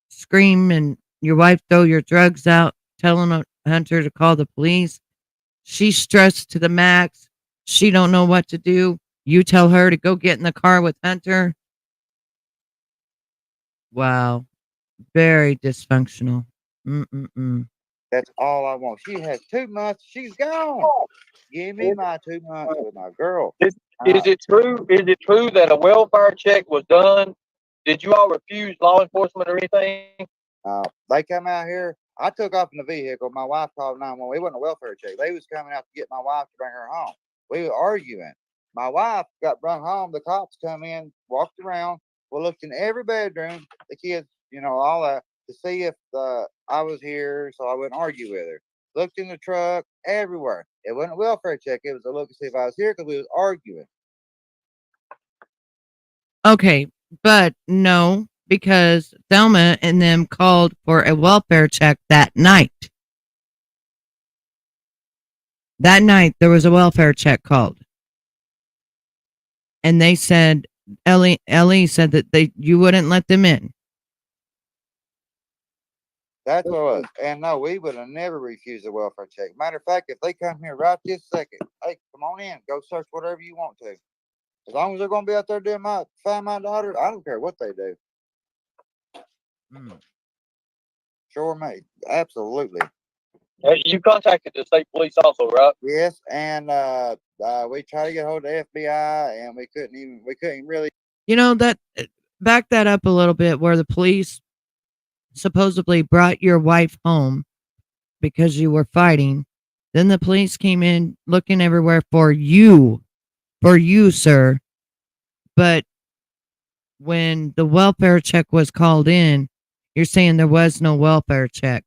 scream and your wife throw your drugs out, telling Hunter to call the police? She's stressed to the max. She don't know what to do. You tell her to go get in the car with Hunter. Wow. Very dysfunctional. That's all I want. She has 2 months. She's gone. Give me my 2 months with my girl. Is it true? Is it true that a welfare check was done? Did you all refuse law enforcement or anything? They come out here. I took off in the vehicle. My wife called 911. It wasn't a welfare check. They was coming out to get my wife to bring her home. We were arguing. My wife got brought home. The cops come in, walked around. We looked in every bedroom, the kids, all that, to see if I was here, so I wouldn't argue with her. Looked in the truck, everywhere. It wasn't a welfare check. It was a look to see if I was here because we was arguing. Okay, but no, because Thelma and them called for a welfare check that night. That night, there was a welfare check called. And they said, Ellie said that you wouldn't let them in. That's what it was. And no, we would have never refused a welfare check. Matter of fact, if they come here right this second, hey, come on in, go search whatever you want to. As long as they're going to be out there doing find my daughter, I don't care what they do. Sure, mate. Absolutely. You contacted the state police also, right? Yes, and we tried to get hold of the FBI, and we couldn't really. You know, that back that up a little bit, where the police supposedly brought your wife home because you were fighting. Then the police came in looking everywhere for you, sir. But when the welfare check was called in, you're saying there was no welfare check.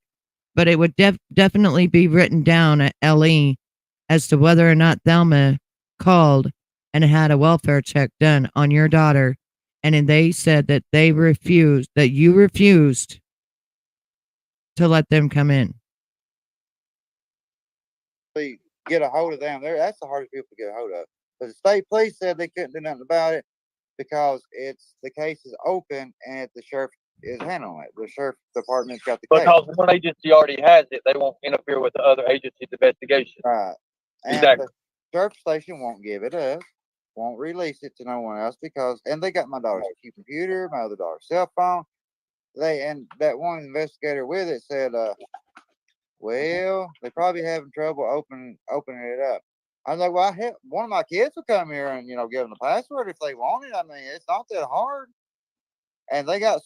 But it would definitely be written down at LE as to whether or not Thelma called and had a welfare check done on your daughter. And then they said that you refused to let them come in. Get a hold of them. That's the hardest people to get a hold of. But the state police said they couldn't do nothing about it because the case is open and the sheriff is handling it. The sheriff department's got the case. Because one agency already has it, they won't interfere with the other agency's investigation. Right. And exactly. The sheriff station won't give it up, won't release it to no one else and they got my daughter's computer, my other daughter's cell phone. And that one investigator with it said, well, they probably having trouble opening it up. I was like, well, one of my kids will come here and give them the password if they want it. I mean, it's not that hard. And they got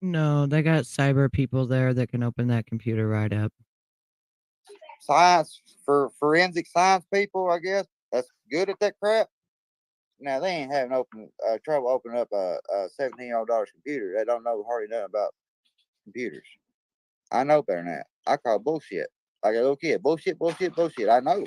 no, they got cyber people there that can open that computer right up. Science for forensic science people, I guess, that's good at that crap. Now they ain't having trouble opening up a $17-year-old computer. They don't know hardly nothing about computers. I know better than that. I call bullshit. Like a little kid. Bullshit, bullshit, bullshit. I know.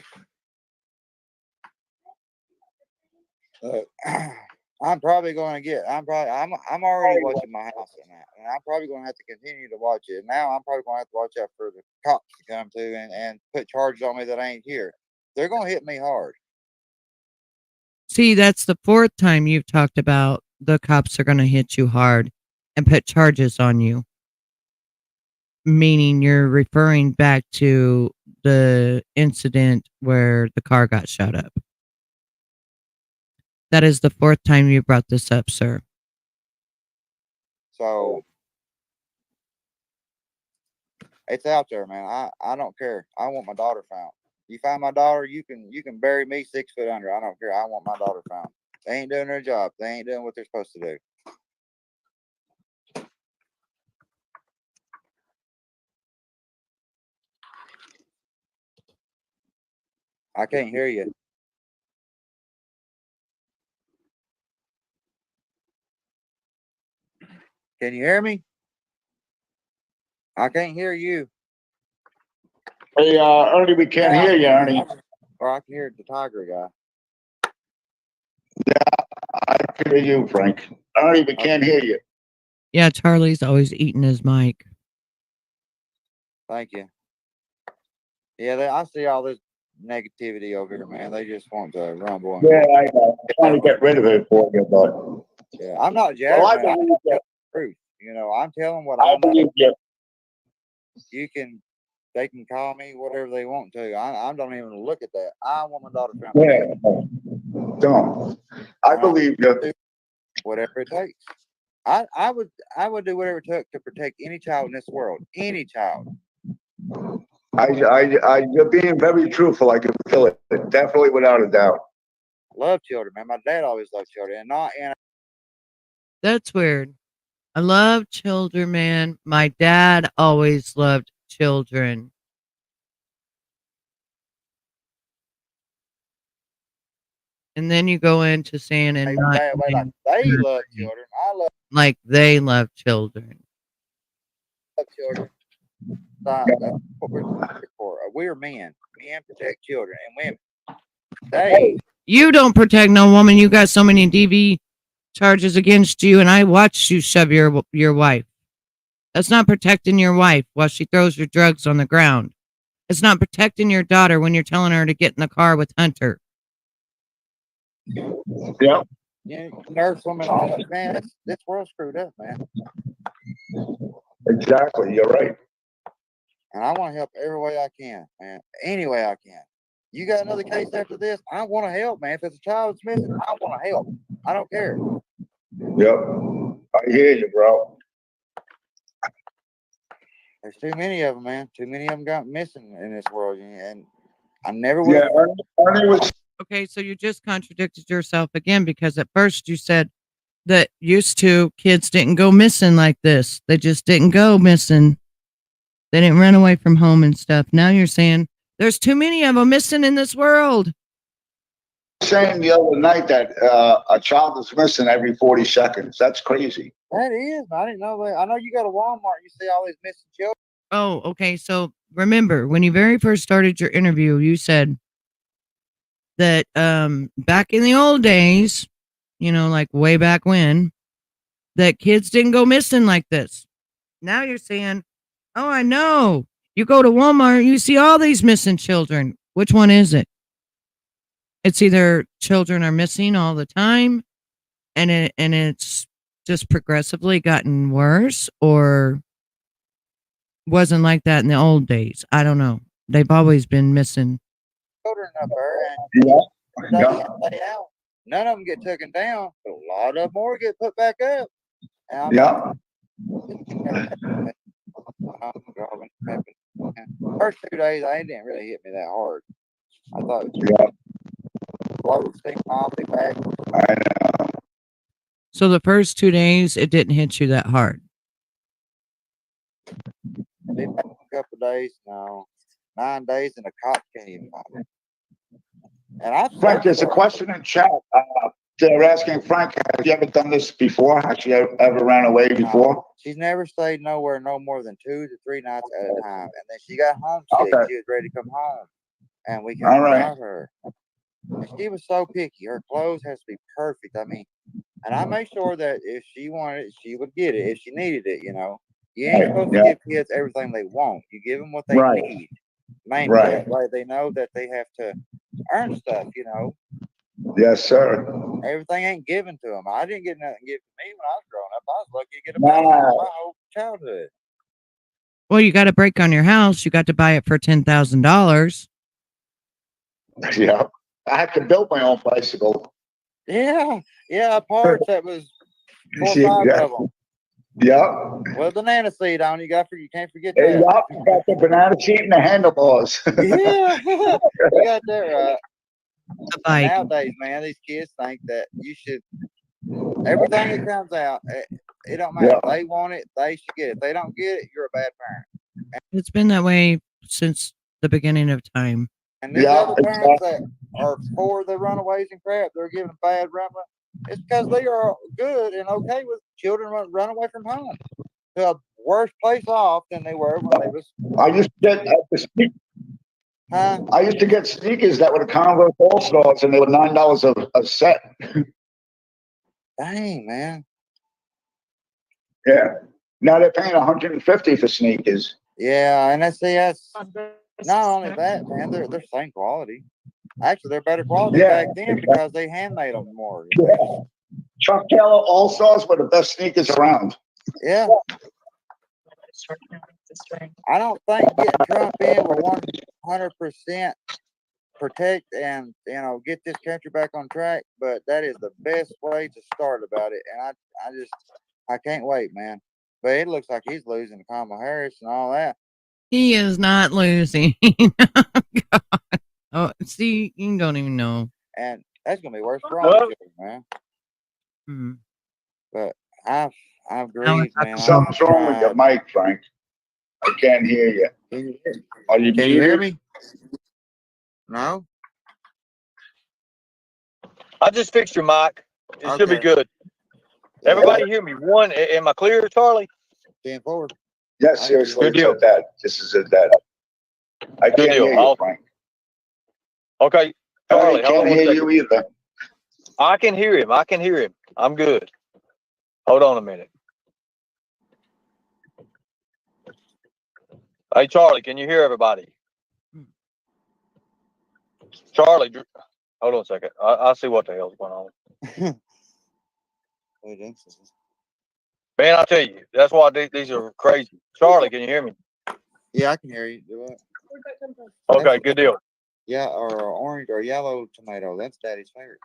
I'm probably going to get. I'm already watching my house now, and I'm probably going to have to continue to watch it. Now I'm probably going to have to watch out for the cops to come to and put charges on me that ain't here. They're going to hit me hard. See, that's the fourth time you've talked about the cops are going to hit you hard and put charges on you. Meaning you're referring back to the incident where the car got shot up. That is the fourth time you brought this up, sir. So it's out there, man. I don't care. I want my daughter found. You find my daughter, you can bury me 6 foot under. I don't care. I want my daughter found. They ain't doing their job. They ain't doing what they're supposed to do. I can't hear you. Can you hear me? I can't hear you. Hey, Ernie, we can't hear you, Ernie. Or I can hear the tiger guy. Yeah, I can hear you, Frank. Ernie, we can't hear you. Yeah, Charlie's always eating his mic. Thank you. Yeah, I see all this negativity over here, man. They just want to rumble. Yeah, I know. I'm trying to get rid of it for you, but yeah, I'm not jabbing. Well, I believe I'm telling the truth. I'm telling what I believe you. They can call me whatever they want to. I don't even look at that. I want my daughter found. Yeah, don't. I believe you. Whatever it takes. I would do whatever it took to protect any child in this world. Any child. You're being very truthful. I can feel it. Definitely, without a doubt. Love children, man. My dad always loved children, That's weird. I love children, man. My dad always loved children. And then you go into saying and not they love children. I love like they love children. Love children. That's what we're for. We're men. Men protect children and women. You don't protect no woman. You got so many DV charges against you, and I watched you shove your wife. That's not protecting your wife while she throws your drugs on the ground. It's not protecting your daughter when you're telling her to get in the car with Hunter. Yep. Yeah, nurse woman, man, this world's screwed up, man. Exactly. You're right. And I want to help every way I can, man. Any way I can. You got another case after this? I want to help, man. If it's a child that's missing, I want to help. I don't care. Yep. I hear you, bro. There's too many of them, man. Too many of them got missing in this world, and I never Yeah, would. Ernie was. Okay, so you just contradicted yourself again because at first you said that used to kids didn't go missing like this. They just didn't go missing. They didn't run away from home and stuff. Now you're saying there's too many of them missing in this world. Saying the other night that a child is missing every 40 seconds. That's crazy. That is. I didn't know that. I know you go to Walmart, you see all these missing children. Oh, okay. So remember when you very first started your interview, you said that back in the old days, like way back when, that kids didn't go missing like this. Now you're saying, oh, I know. You go to Walmart, you see all these missing children. Which one is it? It's either children are missing all the time and it's just progressively gotten worse, or wasn't like that in the old days. I don't know. They've always been missing. Children up there, and Yeah. they out. None of them get taken down, but a lot of more get put back up. And Yeah. First 2 days, it didn't really hit me that hard. I thought Yeah. clothes seemed awfully bad. I know. So the first 2 days, it didn't hit you that hard. A couple days, no, 9 days, and the cops can't even find it. And I Frank, there's a question in chat. They're asking Frank, have you ever done this before? Has she ever ran away before? She's never stayed nowhere no more than 2 to 3 nights at a time. And then she got homesick. Okay. She was ready to come home, and we All couldn't right. find her. And she was so picky. Her clothes has to be perfect. I mean, and I made sure that if she wanted it, she would get it. If she needed it, you ain't supposed to give kids everything they want. You give them what they Right. need. Mainly, Right. that way they know that they have to earn stuff. Yes, sir. Everything ain't given to them. I didn't get nothing given to me when I was growing up. I was lucky to get a Nah. bicycle my whole childhood. Well, you got a break on your house. You got to buy it for $10,000. Yeah. I had to build my own bicycle. Yeah, parts that was 4 or 5 Yeah. of them. Yeah. With banana seed on, you can't forget Hey, that. you got the banana seat and the handlebars. Yeah, you got that right. A bike. Nowadays, man, these kids think that you should everything that comes out. It don't matter. Yeah. They want it, they should get it. If they don't get it, you're a bad parent. It's been that way since the beginning of time. And these other parents that are for the runaways and crap, they're giving a bad run. It's because they are good and okay with children run away from home to a worse place off than they were when they was. I used to get Huh? I used to get sneakers that were the Converse All Stars, and they were $9 a set. Dang, man. Yeah. Now they're paying $150 for sneakers. Yeah, and that's not only that, man. They're same quality. Actually, they're better quality back then because they handmade them more. Yeah. Chuck Taylor All Stars were the best sneakers around. Yeah. I don't think getting Trump in will 100% protect and get this country back on track, but that is the best way to start about it. And I can't wait, man. But it looks like he's losing to Kamala Harris and all that. He is not losing. God. Oh, see, you don't even know. And that's gonna be worse for all of you, man. Hmm. But I've grieved, man. Something's wrong with your mic, Frank. I can't hear you. Are you Can you hear me? No? I just fixed your mic. It should be Okay. good. Everybody hear me? Am I clear, Charlie? 10 forward. Yes, seriously, Good deal. it's at that. This is at that. I Good can't deal. hear you, Frank. Okay, Charlie, I can't hear you either. I can hear him. I can hear him. I'm good. Hold on a minute. Hey, Charlie, can you hear everybody? Charlie, hold on a second. I'll see what the hell's going on. Man, I tell you, that's why these are crazy. Charlie, can you hear me? Yeah, I can hear you. Do it. Okay, good deal. Yeah, or orange or yellow tomato. That's Daddy's favorite.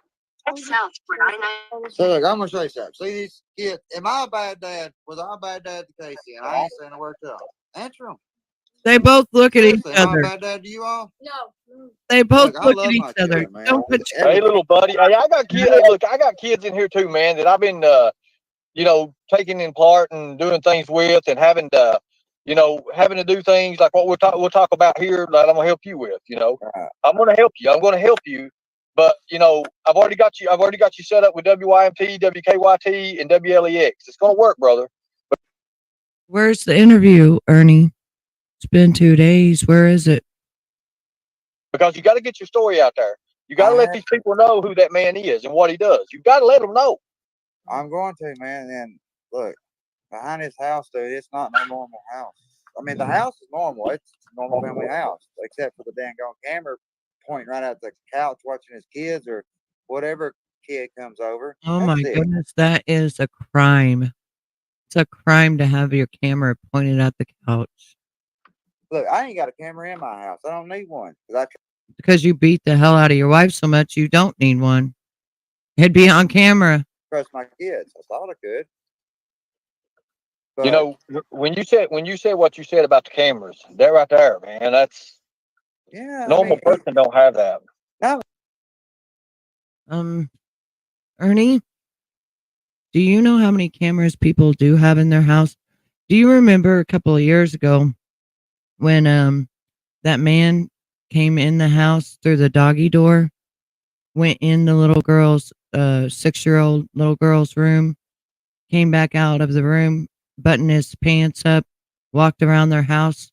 So look, I'm gonna show you something. See these kids. Am I a bad dad? Was I a bad dad to Casey? And I ain't saying a word to them. Answer them. They both look at each Seriously, am I a other. bad dad to you all? They both Look, I look at love each my other. children, man. Don't put Hey, little buddy. Hey, I got kids. Hey, look, I got kids in here too, man. That I've been, taking in part and doing things with, and having to, having to do things like what we'll talk about here. That I'm gonna help you with. I'm gonna help you. I'm gonna help you. But I've already got you. I've already got you set up with WYMT, WKYT, and WLEX. It's gonna work, brother. Where's the interview, Ernie? It's been 2 days. Where is it? Because you got to get your story out there. You got to let these people know who that man is and what he does. You got to let them know. I'm going to, man. And look, behind this house, dude, it's not no normal house. I mean, the house is normal. It's a normal family house, except for the dang gone camera pointing right at the couch watching his kids or whatever kid comes over. Oh That's my it. goodness, that is a crime. It's a crime to have your camera pointed at the couch. Look, I ain't got a camera in my house. I don't need one Because you beat the hell out of your wife so much, you don't need one. It'd be on camera. trust my kids. I thought I could. But, when you said what you said about the cameras, that right there, man, that's normal person don't have that. No. Ernie, do you know how many cameras people do have in their house? Do you remember a couple of years ago when that man came in the house through the doggy door, went in the little girl's 6-year-old little girl's room, came back out of the room, buttoned his pants up, walked around their house.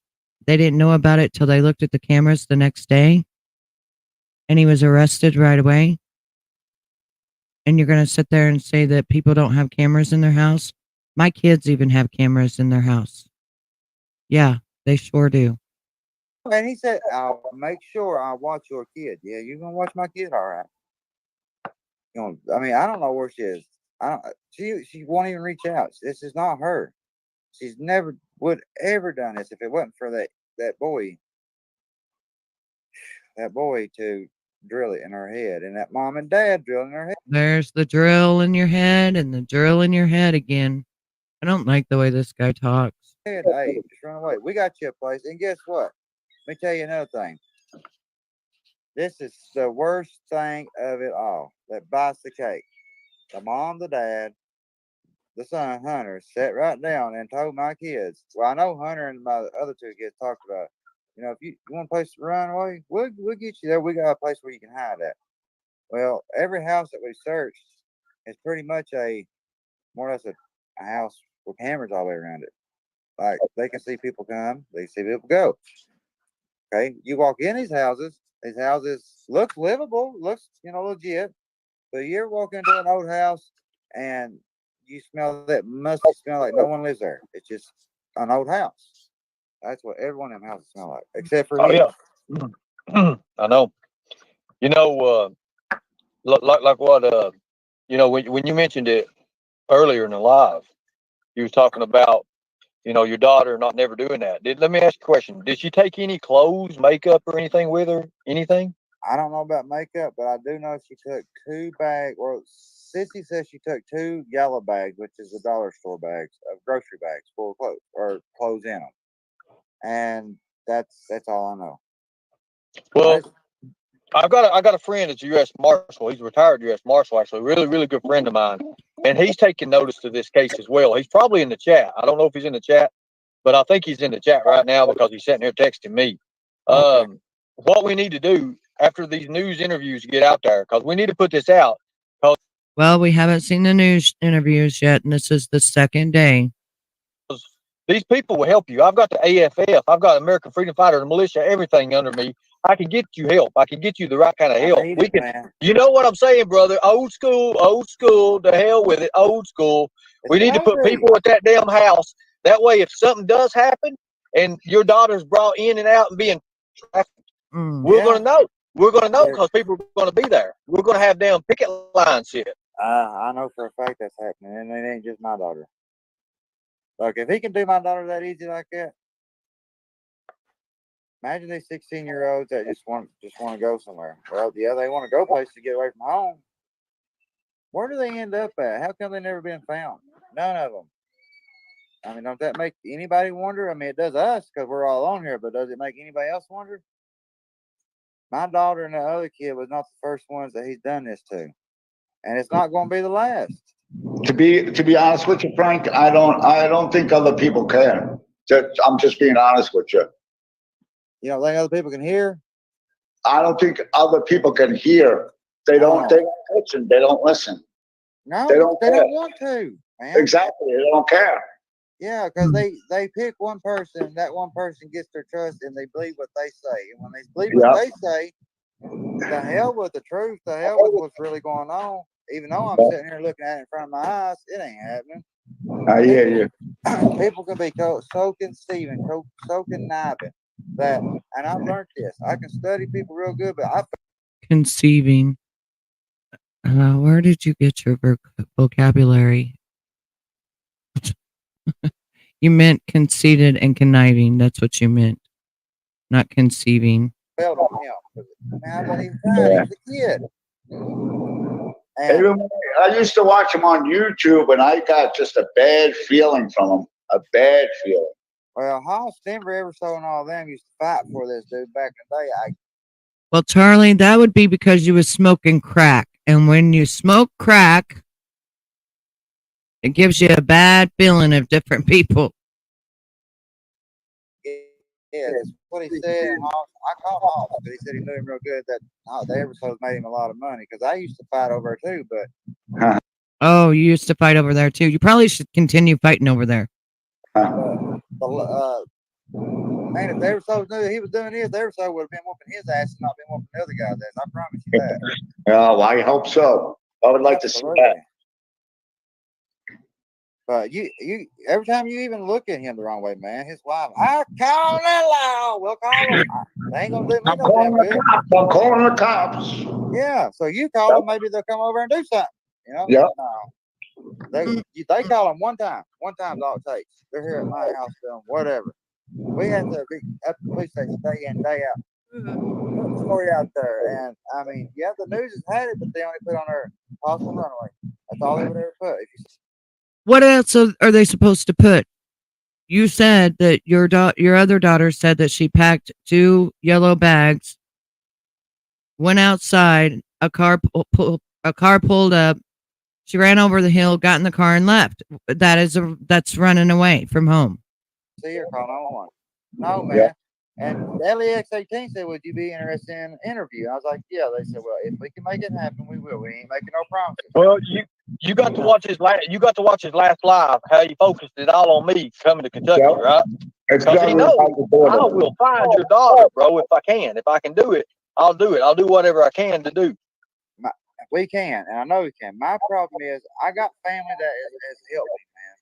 They didn't know about it till they looked at the cameras the next day, and he was arrested right away. And you're going to sit there and say that people don't have cameras in their house? My kids even have cameras in their house. Yeah, they sure do. And he said, I'll make sure I watch your kid. Yeah, you're going to watch my kid, all right. I mean, I don't know where she is. She won't even reach out. This is not her. She's never would ever done this if it wasn't for that boy to drill it in her head, and that mom and dad drilling her head. There's the drill in your head and the drill in your head again. I don't like the way this guy talks. Hey, just run away. We got you a place, and guess what? Let me tell you another thing. This is the worst thing of it all that bites the cake. The mom, the dad, the son, Hunter, sat right down and told my kids. Well, I know Hunter and my other two kids talked about, if you want a place to run away, we'll get you there. We got a place where you can hide at. Well, every house that we searched is pretty much more or less a house with cameras all the way around it. Like they can see people come, they see people go. Okay, you walk in these houses look livable, looks legit, but you're walking into an old house and you smell that musty smell like no one lives there. It's just an old house. That's what every one of them houses smell like, except for yeah, I know. Like what when you mentioned it earlier in the live, you was talking about your daughter not never doing that. Let me ask you a question. Did she take any clothes, makeup, or anything with her? Anything? I don't know about makeup, but I do know she took 2 bags. Well, Sissy says she took 2 yellow bags, which is the dollar store bags of grocery bags full of clothes or clothes in them, and that's all I know. Well, I got a friend that's a U.S. Marshal. He's a retired U.S. Marshal, actually, really, really good friend of mine, and he's taking notice of this case as well. He's probably in the chat. I don't know if he's in the chat, but I think he's in the chat right now because he's sitting here texting me. What we need to do after these news interviews get out there, because we need to put this out. Well, we haven't seen the news interviews yet, and this is the second day. These people will help you. I've got the AFF. I've got American Freedom Fighter, the militia, everything under me. I can get you help. I can get you the right kind of help. We can. Man. You know what I'm saying, brother? Old school. The hell with it. Old school. We need to put people at that damn house. That way, if something does happen and your daughter's brought in and out and being trafficked, we're going to know. We're going to know because people are going to be there. We're going to have damn picket lines here. I know for a fact that's happening, and it ain't just my daughter. Look, if he can do my daughter that easy like that, imagine these 16-year-olds that just want to go somewhere. Well, yeah, they want to go places to get away from home. Where do they end up at? How come they never been found? None of them. I mean, don't that make anybody wonder? I mean, it does us because we're all on here, but does it make anybody else wonder? My daughter and the other kid was not the first ones that he's done this to, and it's not going to be the last. To be honest with you, Frank, I don't think other people care. I'm just being honest with you. You don't think other people can hear? I don't think other people can hear. They don't listen. They don't listen. No, They don't care. want to, man. Exactly. They don't care. Yeah, because they pick one person, that one person gets their trust, and they believe what they say. And when they believe what they say, the hell with the truth, the hell with what's really going on. Even though I'm sitting here looking at it in front of my eyes, it ain't happening. I hear you. People can be so conceiving, so conniving that, and I've learned this. I can study people real good, but I Conceiving. Where did you get your vocabulary? You meant conceited and conniving. That's what you meant, not conceiving. failed on him. Man, I wasn't even trying. He was a kid. And I used to watch him on YouTube, and I got just a bad feeling from him. A bad feeling. Well, Hoss, Denver, Everso, and all them used to fight for this dude back in the day. Well, Charlie, that would be because you was smoking crack. And when you smoke crack, it gives you a bad feeling of different people. Yeah, that's what he said. I called Hoss, but he said he knew him real good. That the Eversos made him a lot of money because I used to fight over there too. But oh, you used to fight over there too. You probably should continue fighting over there. Man, if the Eversos knew he was doing this, the Everso would have been whooping his ass and not been whooping the other guy's ass. I promise you that. Oh, I hope so. I would like to see that. But you every time you even look at him the wrong way, man, his wife, I call it law. We'll call him. They ain't gonna do me no damn good. I'm calling the cops. Yeah, so you call them, maybe they'll come over and do something. You know? Yeah. No. They call them one time. One time's all it takes. They're here at my house doing whatever. We have to be at the police station day in, day out. Put the story out there. And I mean, yeah, the news has had it, but they only put on their possible runaway. That's all they would ever put. What else are they supposed to put? You said that your other daughter said that she packed 2 yellow bags, went outside, a car pulled up, she ran over the hill, got in the car, and left. That's running away from home. See her, call 911. No, man. Yeah. And LEX18 said, would you be interested in an interview? I was like, yeah. They said, well, if we can make it happen, we will. We ain't making no promises. Well, you got to watch his last live. How he focused it all on me coming to Kentucky, right? Because he knows I will find your daughter, bro. If I can, if I can do it, I'll do it. I'll do whatever I can to do. We can, and I know we can. My problem is I got family that has helped me, man.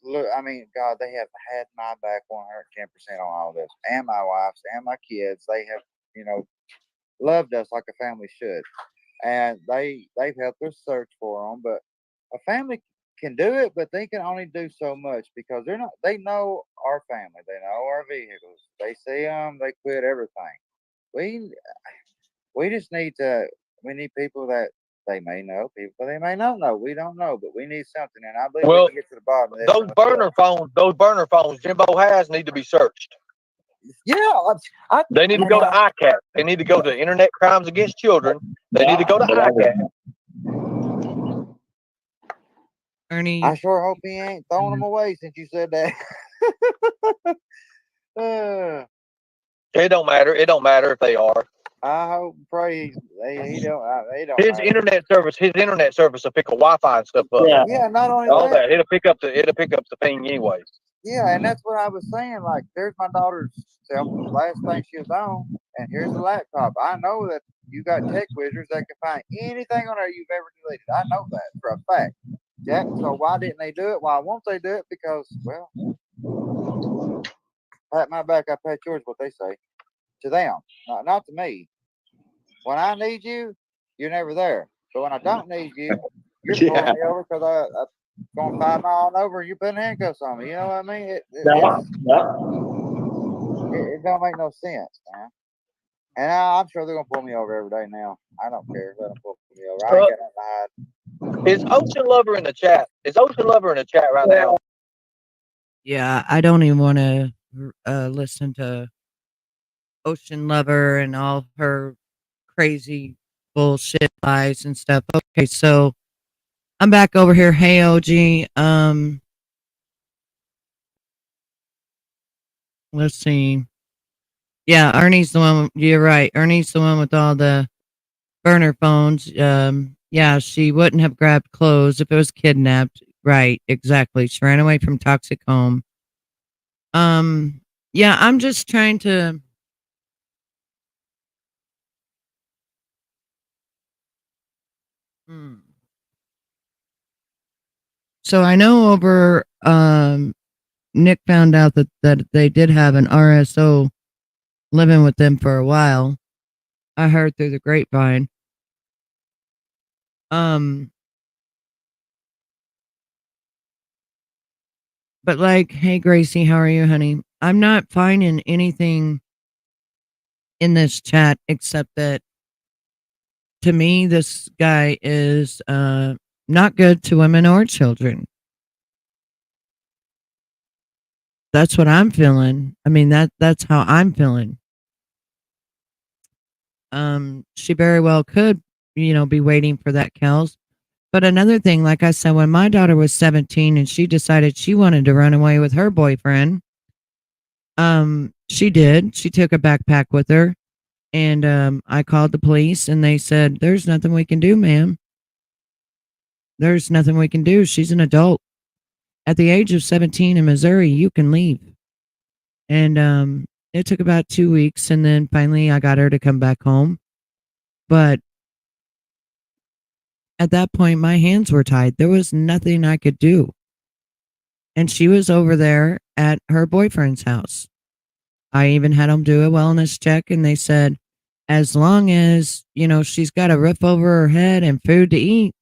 Look, I mean, God, they have had my back 110% on all this, and my wife's and my kids. They have, loved us like a family should, and they've helped us search for them. But a family can do it, but they can only do so much because they know our family, they know our vehicles, they see them, they quit everything. We just need people that they may know, people they may not know. We don't know, but we need something, and I believe we can get to the bottom of this. Those burner phones Jimbo has need to be searched. Yeah, they need to go to ICAP. They need to go to Internet Crimes Against Children. They need to go to ICAP. Ernie, I sure hope he ain't throwing them away since you said that. It don't matter. It don't matter if they are. I hope and pray they don't. His internet service will pick a Wi-Fi and stuff up. Yeah, not only all that. It'll pick up the thing anyways. Yeah, and that's what I was saying. Like, there's my daughter's last thing she was on, and here's the laptop. I know that you got tech wizards that can find anything on there you've ever deleted. I know that for a fact. Jack, so why didn't they do it? Why won't they do it? Because, well, pat my back, I pat yours, what they say. To them, not to me. When I need you, you're never there. But when I don't need you, you're pulling me over because going 5 miles and over, you putting handcuffs on me. You know what I mean? No, It don't make no sense, man. And I'm sure they're gonna pull me over every day now. I don't care. Let them pull me over. I ain't Uh, got nothing to hide. is Ocean Lover in the chat? Is Ocean Lover in the chat right now? Yeah, I don't even want to listen to Ocean Lover and all her crazy bullshit lies and stuff. Okay, so I'm back over here. Hey, OG. Let's see. Yeah, Ernie's the one. You're right. Ernie's the one with all the burner phones. Yeah, she wouldn't have grabbed clothes if it was kidnapped. Right, exactly. She ran away from toxic home. Um, yeah, I'm just trying to. Hmm. So I know over Nick found out that they did have an RSO living with them for a while. I heard through the grapevine. Um, but like, hey Gracie, how are you, honey? I'm not finding anything in this chat except that to me this guy is not good to women or children. That's what I'm feeling. I mean that's how I'm feeling. She very well could, be waiting for that Kels. But another thing, like I said, when my daughter was 17 and she decided she wanted to run away with her boyfriend, she did. She took a backpack with her, and I called the police, and they said, "There's nothing we can do, ma'am. There's nothing we can do. She's an adult. At the age of 17 in Missouri, you can leave." And it took about 2 weeks, and then finally I got her to come back home. But at that point, my hands were tied. There was nothing I could do. And she was over there at her boyfriend's house. I even had them do a wellness check, and they said, as long as, she's got a roof over her head and food to eat,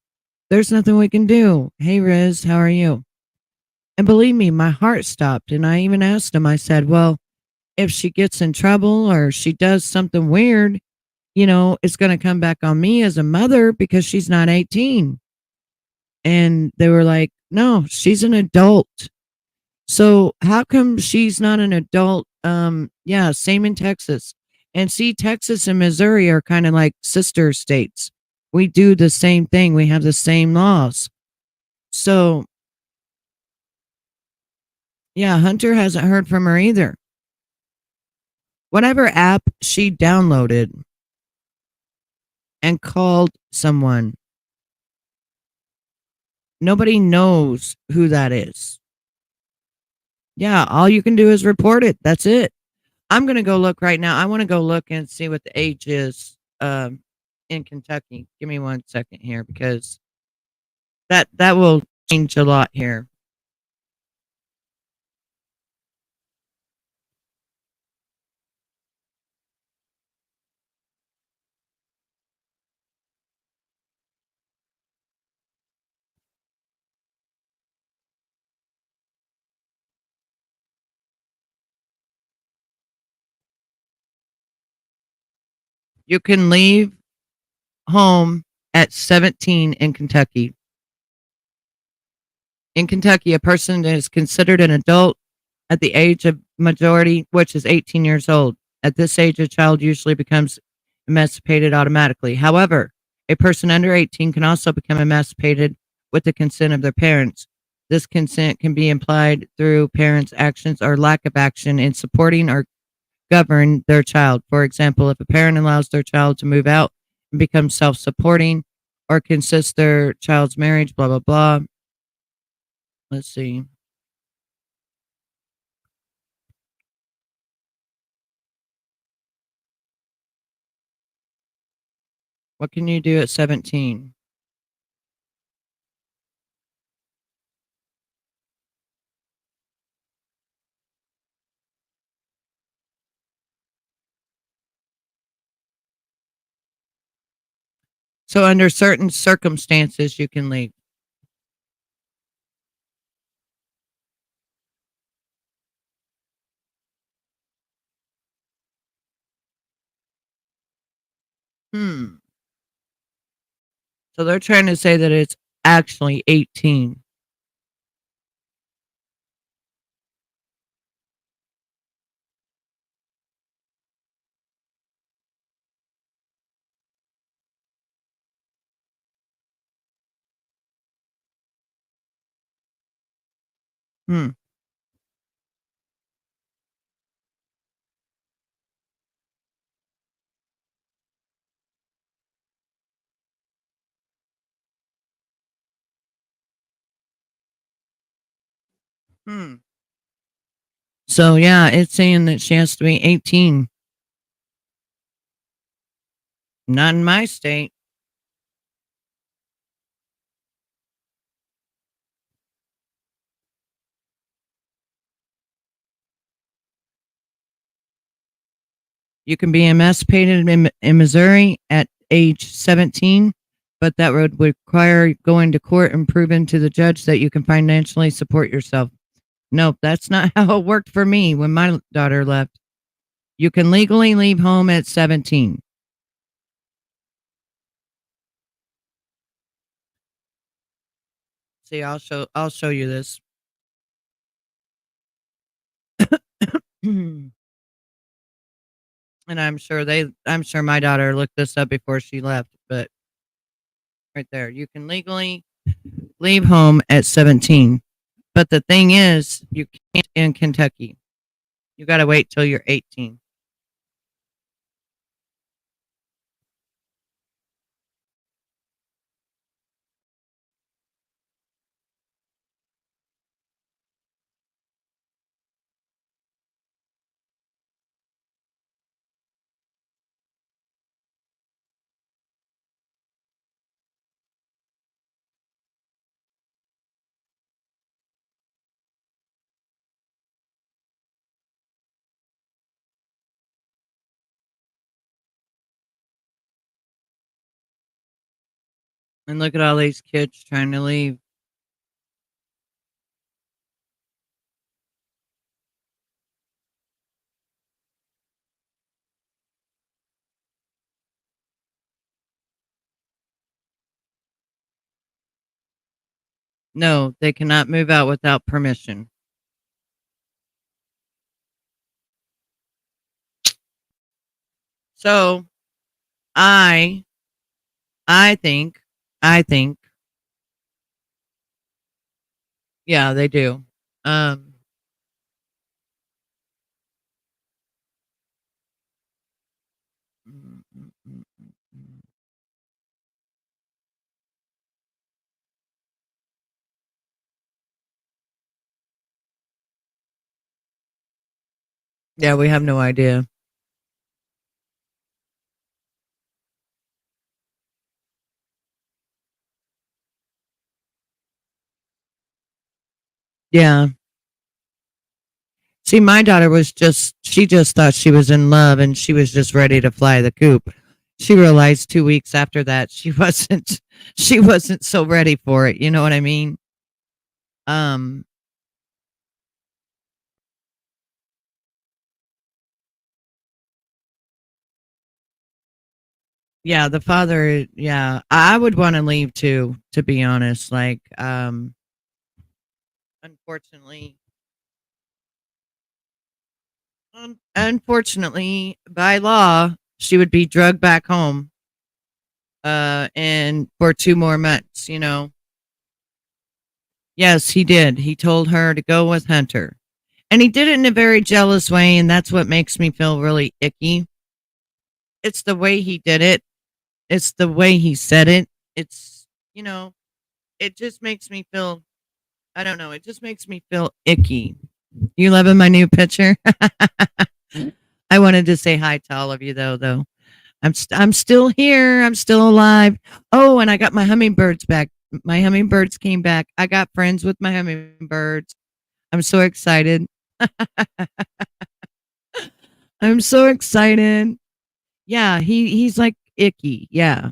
there's nothing we can do. Hey, Riz, how are you? And believe me, my heart stopped. And I even asked him, I said, well, if she gets in trouble or she does something weird, it's going to come back on me as a mother because she's not 18. And they were like, no, she's an adult. So how come she's not an adult? Yeah, same in Texas. And see, Texas and Missouri are kind of like sister states. We do the same thing. We have the same laws. So yeah, Hunter hasn't heard from her either. Whatever app she downloaded and called someone, nobody knows who that is. Yeah, all you can do is report it. That's it. I'm gonna go look right now. I want to go look and see what the age is in Kentucky. Give me 1 second here because that will change a lot here. You can leave home at 17 in Kentucky. In Kentucky, a person is considered an adult at the age of majority, which is 18 years old. At this age, a child usually becomes emancipated automatically. However, a person under 18 can also become emancipated with the consent of their parents. This consent can be implied through parents' actions or lack of action in supporting or govern their child. For example, if a parent allows their child to move out and become self supporting or consists their child's marriage, blah, blah, blah. Let's see. What can you do at 17? So, under certain circumstances, you can leave. Hmm. So they're trying to say that it's actually 18. Hmm. Hmm. So yeah, it's saying that she has to be 18. Not in my state. You can be emancipated in Missouri at age 17, but that would require going to court and proving to the judge that you can financially support yourself. Nope, that's not how it worked for me when my daughter left. You can legally leave home at 17. See, I'll show you this. And I'm sure my daughter looked this up before she left, but right there, you can legally leave home at 17. But the thing is, you can't in Kentucky. You got to wait till you're 18. And look at all these kids trying to leave. No, they cannot move out without permission. So I I think I think yeah, they do. Um mm, mm, mm, mm, mm. Yeah, we have no idea. Yeah. See, my daughter she just thought she was in love and she was just ready to fly the coop. She realized 2 weeks after that she wasn't so ready for it. You know what I mean? Um, yeah, the father, yeah, I would want to leave too, to be honest. Like, unfortunately, unfortunately, by law, she would be drugged back home, and for 2 more months, you know. Yes, he did. He told her to go with Hunter. And he did it in a very jealous way, and that's what makes me feel really icky. It's the way he did it. It's the way he said it. It's, you know, it just makes me feel, I don't know, it just makes me feel icky. You loving my new picture? I wanted to say hi to all of you though. I'm still here. I'm still alive. Oh, and I got my hummingbirds back. My hummingbirds came back. I got friends with my hummingbirds. I'm so excited. I'm so excited. Yeah, he's like icky. Yeah.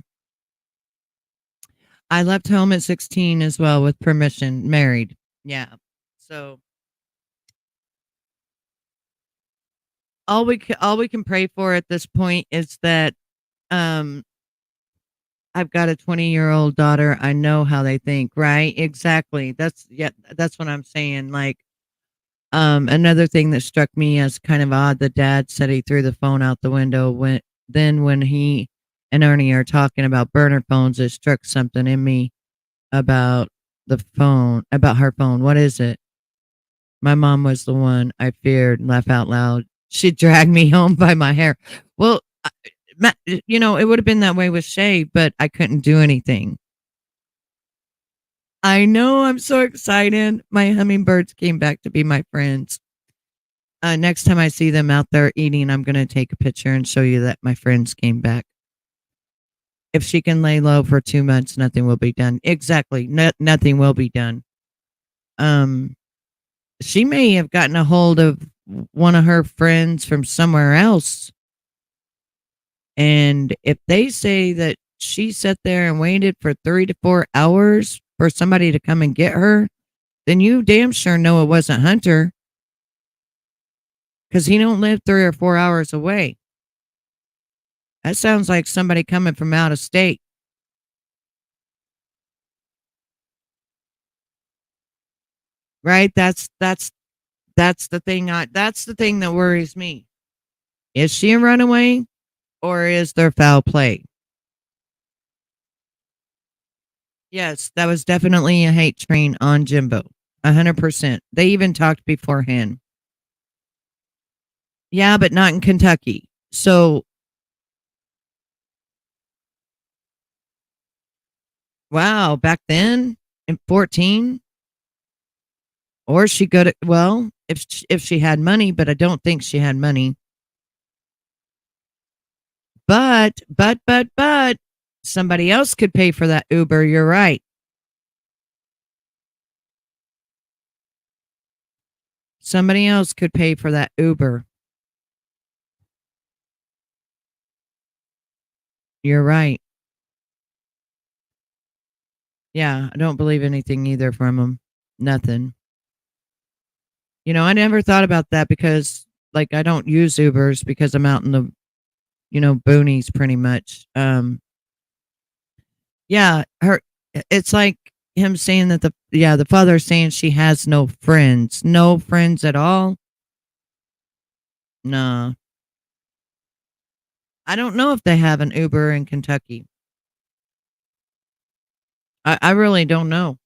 I left home at 16 as well with permission, married. Yeah. So all we can pray for at this point is that I've got a 20-year-old daughter. I know how they think, right? Exactly. That's what I'm saying. Like, another thing that struck me as kind of odd, the dad said he threw the phone out the window when he and Ernie are talking about burner phones, it struck something in me about the phone, about her phone. What is it? My mom was the one I feared. Laugh out loud. She dragged me home by my hair. Well, it would have been that way with Shay, but I couldn't do anything. I know. I'm so excited. My hummingbirds came back to be my friends. Next time I see them out there eating, I'm going to take a picture and show you that my friends came back. If she can lay low for 2 months, nothing will be done. Exactly. Nothing will be done. She may have gotten a hold of one of her friends from somewhere else. And if they say that she sat there and waited for 3 to 4 hours for somebody to come and get her, then you damn sure know it wasn't Hunter, because he don't live 3 or 4 hours away. That sounds like somebody coming from out of state. Right? That's the thing. That's the thing that worries me. Is she a runaway, or is there foul play? Yes, that was definitely a hate train on Jimbo. 100%. They even talked beforehand. Yeah, but not in Kentucky. So, wow, back then in 14, or she could have, well, if she had money, but I don't think she had money. But somebody else could pay for that Uber. You're right. Somebody else could pay for that Uber. You're right. Yeah, I don't believe anything either from them. Nothing. I never thought about that because, like, I don't use Ubers because I'm out in the, boonies pretty much. Yeah, it's like him saying that the father saying she has no friends at all. No, I don't know if they have an Uber in Kentucky. I really don't know.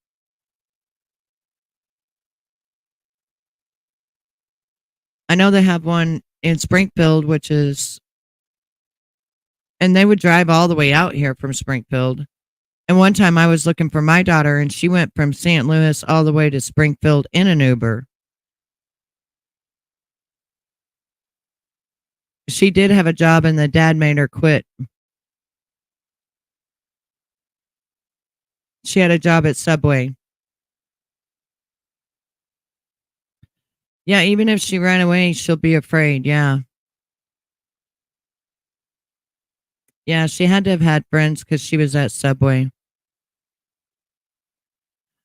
I know they have one in Springfield, and they would drive all the way out here from Springfield. And one time I was looking for my daughter and she went from St. Louis all the way to Springfield in an Uber. She did have a job and the dad made her quit. She had a job at Subway. Yeah, even if she ran away, she'll be afraid. Yeah. Yeah, she had to have had friends because she was at Subway.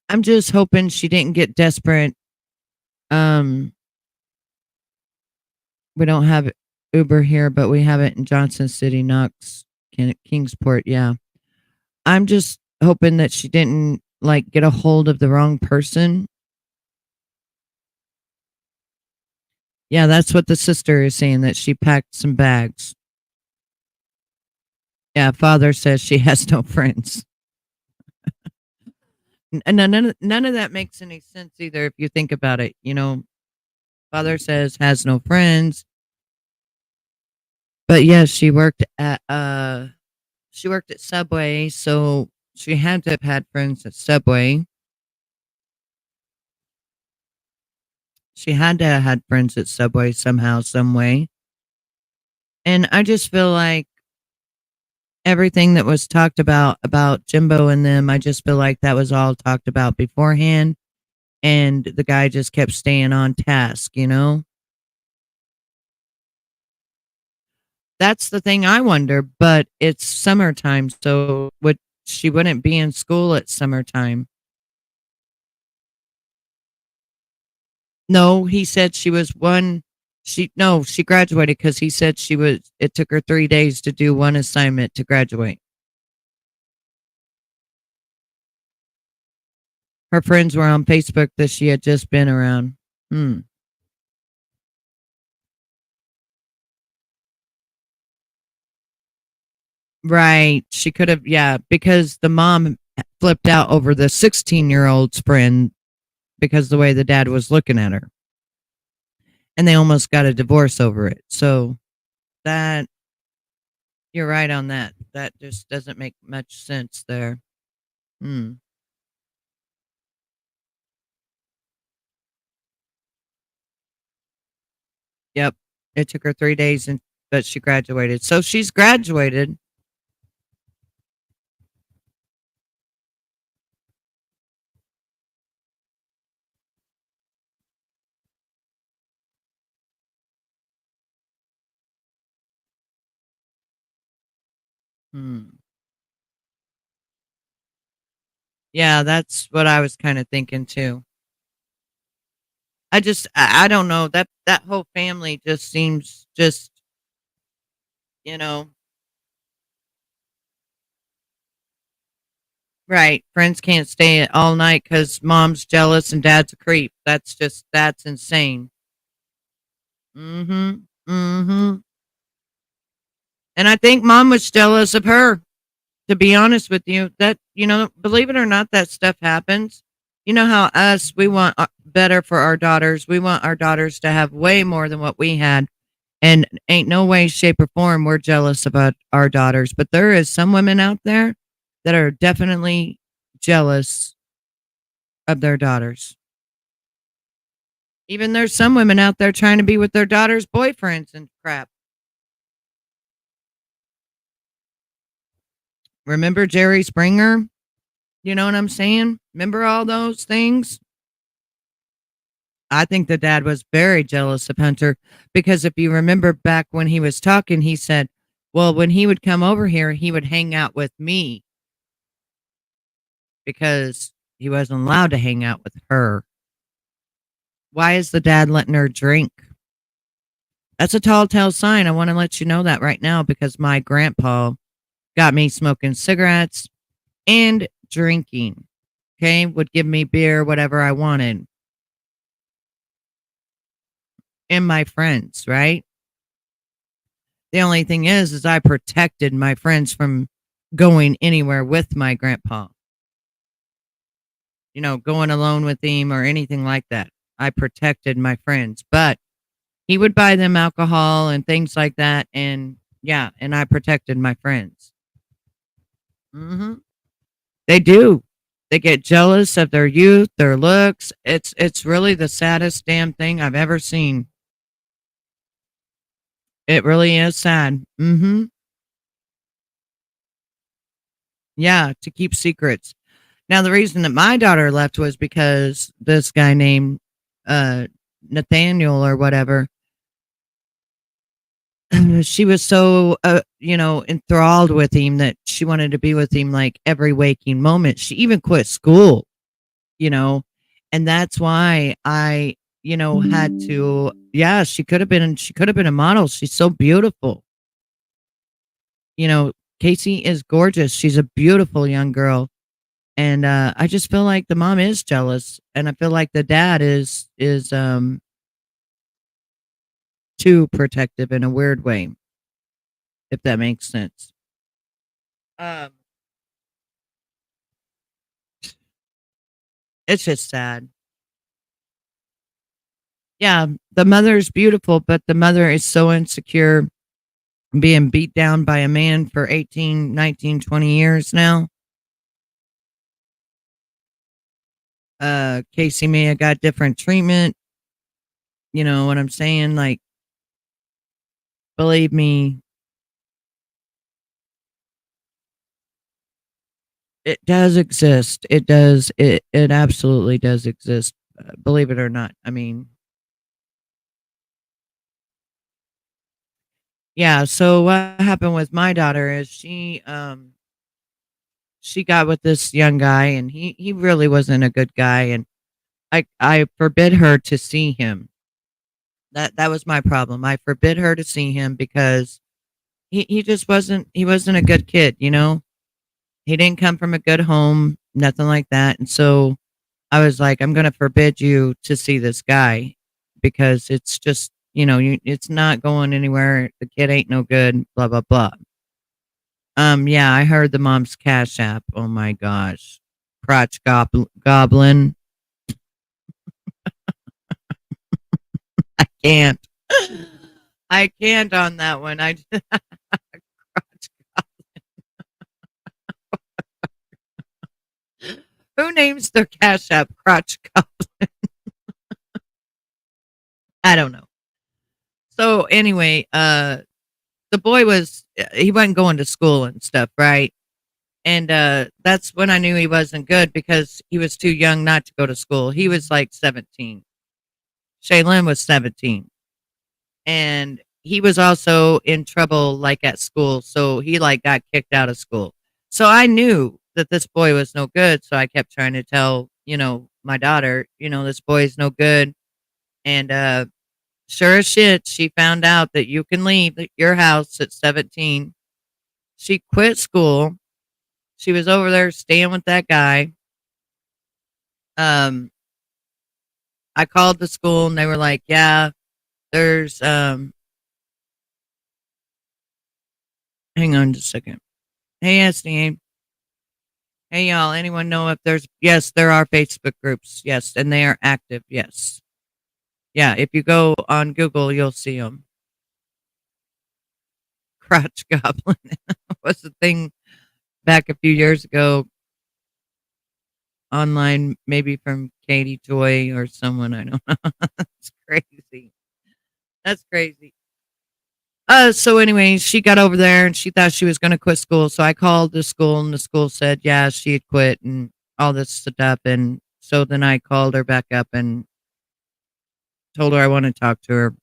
I'm just hoping she didn't get desperate. We don't have Uber here, but we have it in Johnson City, Knox, Kingsport. Yeah. I'm just hoping that she didn't like get a hold of the wrong person. Yeah, that's what the sister is saying, that she packed some bags. Yeah, father says she has no friends. And none of that makes any sense either if you think about it. Father says has no friends. But yes, she worked at Subway, so she had to have had friends at Subway. She had to have had friends at Subway somehow, some way. And I just feel like everything that was talked about Jimbo and them, I just feel like that was all talked about beforehand. And the guy just kept staying on task. That's the thing I wonder, but it's summertime, so she wouldn't be in school at summertime. No, he said she was one. She graduated because he said it took her 3 days to do one assignment to graduate. Her friends were on Facebook that she had just been around. Hmm. Right. She could have, yeah, because the mom flipped out over the 16-year-old's friend because the way the dad was looking at her. And they almost got a divorce over it. So that, you're right on that. That just doesn't make much sense there. Hmm. Yep. It took her 3 days, but she graduated. So she's graduated. Hmm. Yeah, that's what I was kind of thinking too. I don't know, that whole family just seems just, you know, right. Friends can't stay all night because mom's jealous and dad's a creep. That's insane. Mm-hmm. Mm-hmm. And I think mom was jealous of her, to be honest with you. That, believe it or not, that stuff happens. You know how we want better for our daughters. We want our daughters to have way more than what we had. And ain't no way, shape, or form we're jealous about our daughters. But there is some women out there that are definitely jealous of their daughters. Even there's some women out there trying to be with their daughters' boyfriends and crap. Remember Jerry Springer? You know what I'm saying? Remember all those things? I think the dad was very jealous of Hunter because if you remember back when he was talking, he said, well, when he would come over here, he would hang out with me because he wasn't allowed to hang out with her. Why is the dad letting her drink? That's a tall tale sign. I want to let you know that right now because my grandpa got me smoking cigarettes and drinking. Okay. Would give me beer, whatever I wanted. And my friends, right? The only thing is I protected my friends from going anywhere with my grandpa, going alone with him or anything like that. I protected my friends, but he would buy them alcohol and things like that. And yeah, and I protected my friends. Hmm. They do. They get jealous of their youth, their looks. It's really the saddest damn thing I've ever seen. It really is sad. Hmm. Yeah, to keep secrets. Now, the reason that my daughter left was because this guy named uh, Nathaniel or whatever, she was so, enthralled with him that she wanted to be with him like every waking moment. She even quit school, you know, and that's why I, had to, yeah, she could have been a model. She's so beautiful. You know, Casey is gorgeous. She's a beautiful young girl. And I just feel like the mom is jealous, and I feel like the dad is too protective in a weird way, if that makes sense. Um, it's just sad. Yeah, the mother's beautiful, but the mother is so insecure, being beat down by a man for 18, 19, 20 years now. Casey may have got different treatment. You know what I'm saying? Like, believe me, it does exist. It does. It absolutely does exist. Believe it or not. I mean, yeah. So what happened with my daughter is she got with this young guy, and he really wasn't a good guy, and I forbid her to see him. That was my problem. I forbid her to see him because he just wasn't a good kid. He didn't come from a good home, nothing like that, and so I was like, I'm going to forbid you to see this guy because it's just, it's not going anywhere. The kid ain't no good, blah, blah, blah. Yeah, I heard the mom's Cash App. Oh my gosh. Crotch goblin. I can't. I can't on that one. Who names their Cash App crotch goblin? I don't know. So anyway, the boy he wasn't going to school and stuff, right? And that's when I knew he wasn't good because he was too young not to go to school. He was like 17. Shaylin was 17. And he was also in trouble like at school. So he like got kicked out of school. So I knew that this boy was no good. So I kept trying to tell, my daughter, this boy is no good. And sure as shit, she found out that you can leave your house at 17. She quit school. She was over there staying with that guy. Um, I called the school and they were like, yeah, there's, hang on just a second. Hey, Esteem. Hey, y'all. Anyone know if yes, there are Facebook groups. Yes. And they are active. Yes. Yeah. If you go on Google, you'll see them. Crotch Goblin was the thing back a few years ago online, maybe from Katie Joy or someone. I don't know. It's crazy. That's crazy. So anyway, she got over there and she thought she was going to quit school. So I called the school and the school said, yeah, she had quit and all this stuff. And so then I called her back up and told her I want to talk to her.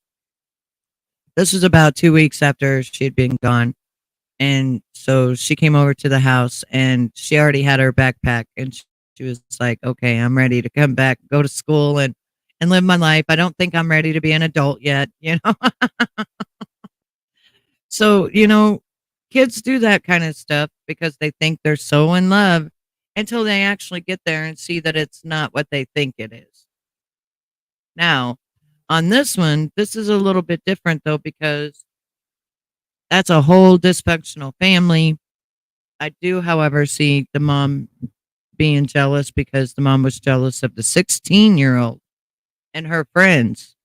This was about 2 weeks after she had been gone. And so she came over to the house and she already had her backpack and she was like, okay, I'm ready to come back, go to school and live my life. I don't think I'm ready to be an adult yet, So, kids do that kind of stuff because they think they're so in love until they actually get there and see that it's not what they think it is. Now, on this one, this is a little bit different though, because that's a whole dysfunctional family. I do, however, see the mom being jealous because the mom was jealous of the 16-year-old and her friends.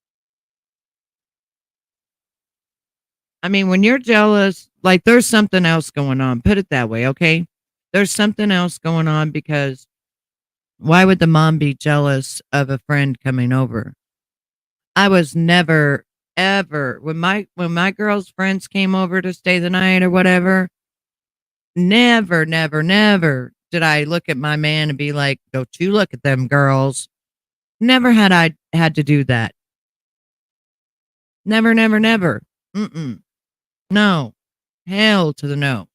I mean, when you're jealous, like there's something else going on. Put it that way, okay? There's something else going on because why would the mom be jealous of a friend coming over? I was never ever when my girls' friends came over to stay the night or whatever, never, never, never did I look at my man and be like, "Don't you look at them girls." Never had I had to do that. Never, never, never. Mm-mm. No. Hell to the no.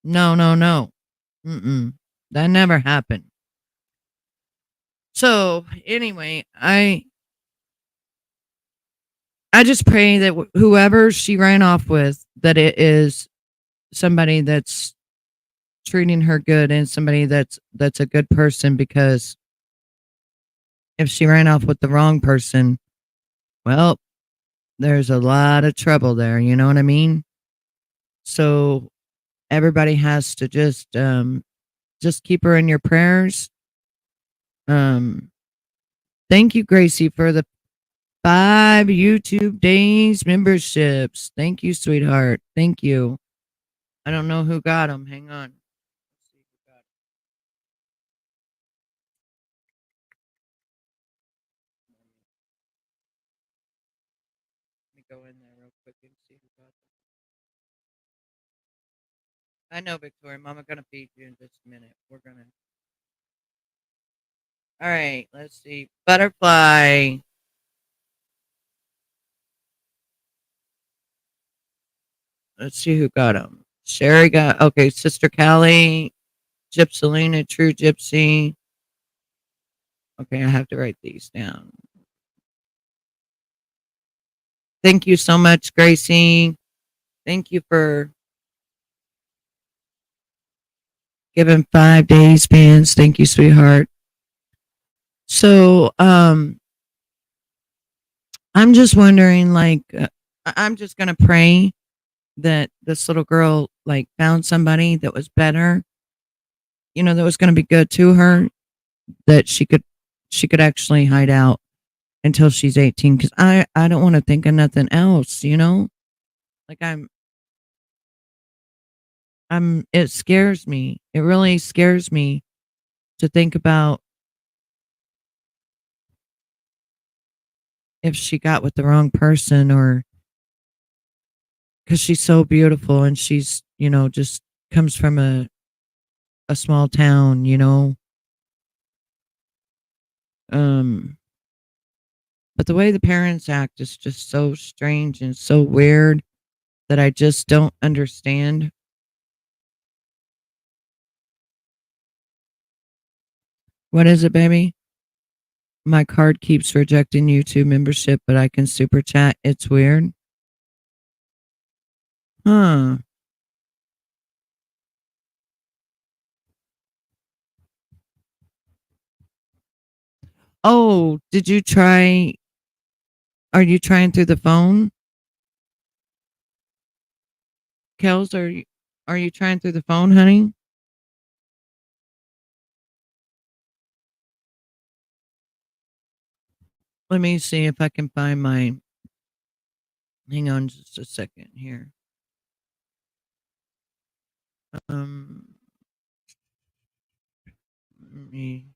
No, no, no. Mm-mm. That never happened. So anyway, I just pray that whoever she ran off with, that it is somebody that's treating her good and somebody that's a good person, because if she ran off with the wrong person, well, there's a lot of trouble there, you know what I mean? So everybody has to just keep her in your prayers. Um Thank you, Gracie, for the 5 YouTube days memberships. Thank you, sweetheart. Thank you. I don't know who got them. Hang on. Let's see who got 'em. Let me go in there real quick and see who got them. I know, Victoria. Mama gonna feed you in just a minute. We're gonna. All right. Let's see. Butterfly. Let's see who got them. Sherry got. Okay. Sister Callie. Gypsalina. True Gypsy. Okay. I have to write these down. Thank you so much, Gracie. Thank you for Give him 5 days, fans. Thank you, sweetheart. So, I'm just wondering, like, I'm just gonna pray that this little girl like found somebody that was better, that was gonna be good to her, that she could actually hide out until she's 18. Because I don't want to think of nothing else. Like it scares me. It really scares me to think about if she got with the wrong person, or because she's so beautiful and she's just comes from a small town. Um, but the way the parents act is just so strange and so weird that I just don't understand. What is it, baby? My card keeps rejecting YouTube membership, but I can super chat. It's weird. Huh. Oh, did you try? Are you trying through the phone? Kels, are you trying through the phone, honey? Let me see if I can find my. Hang on just a second here. Um, let me.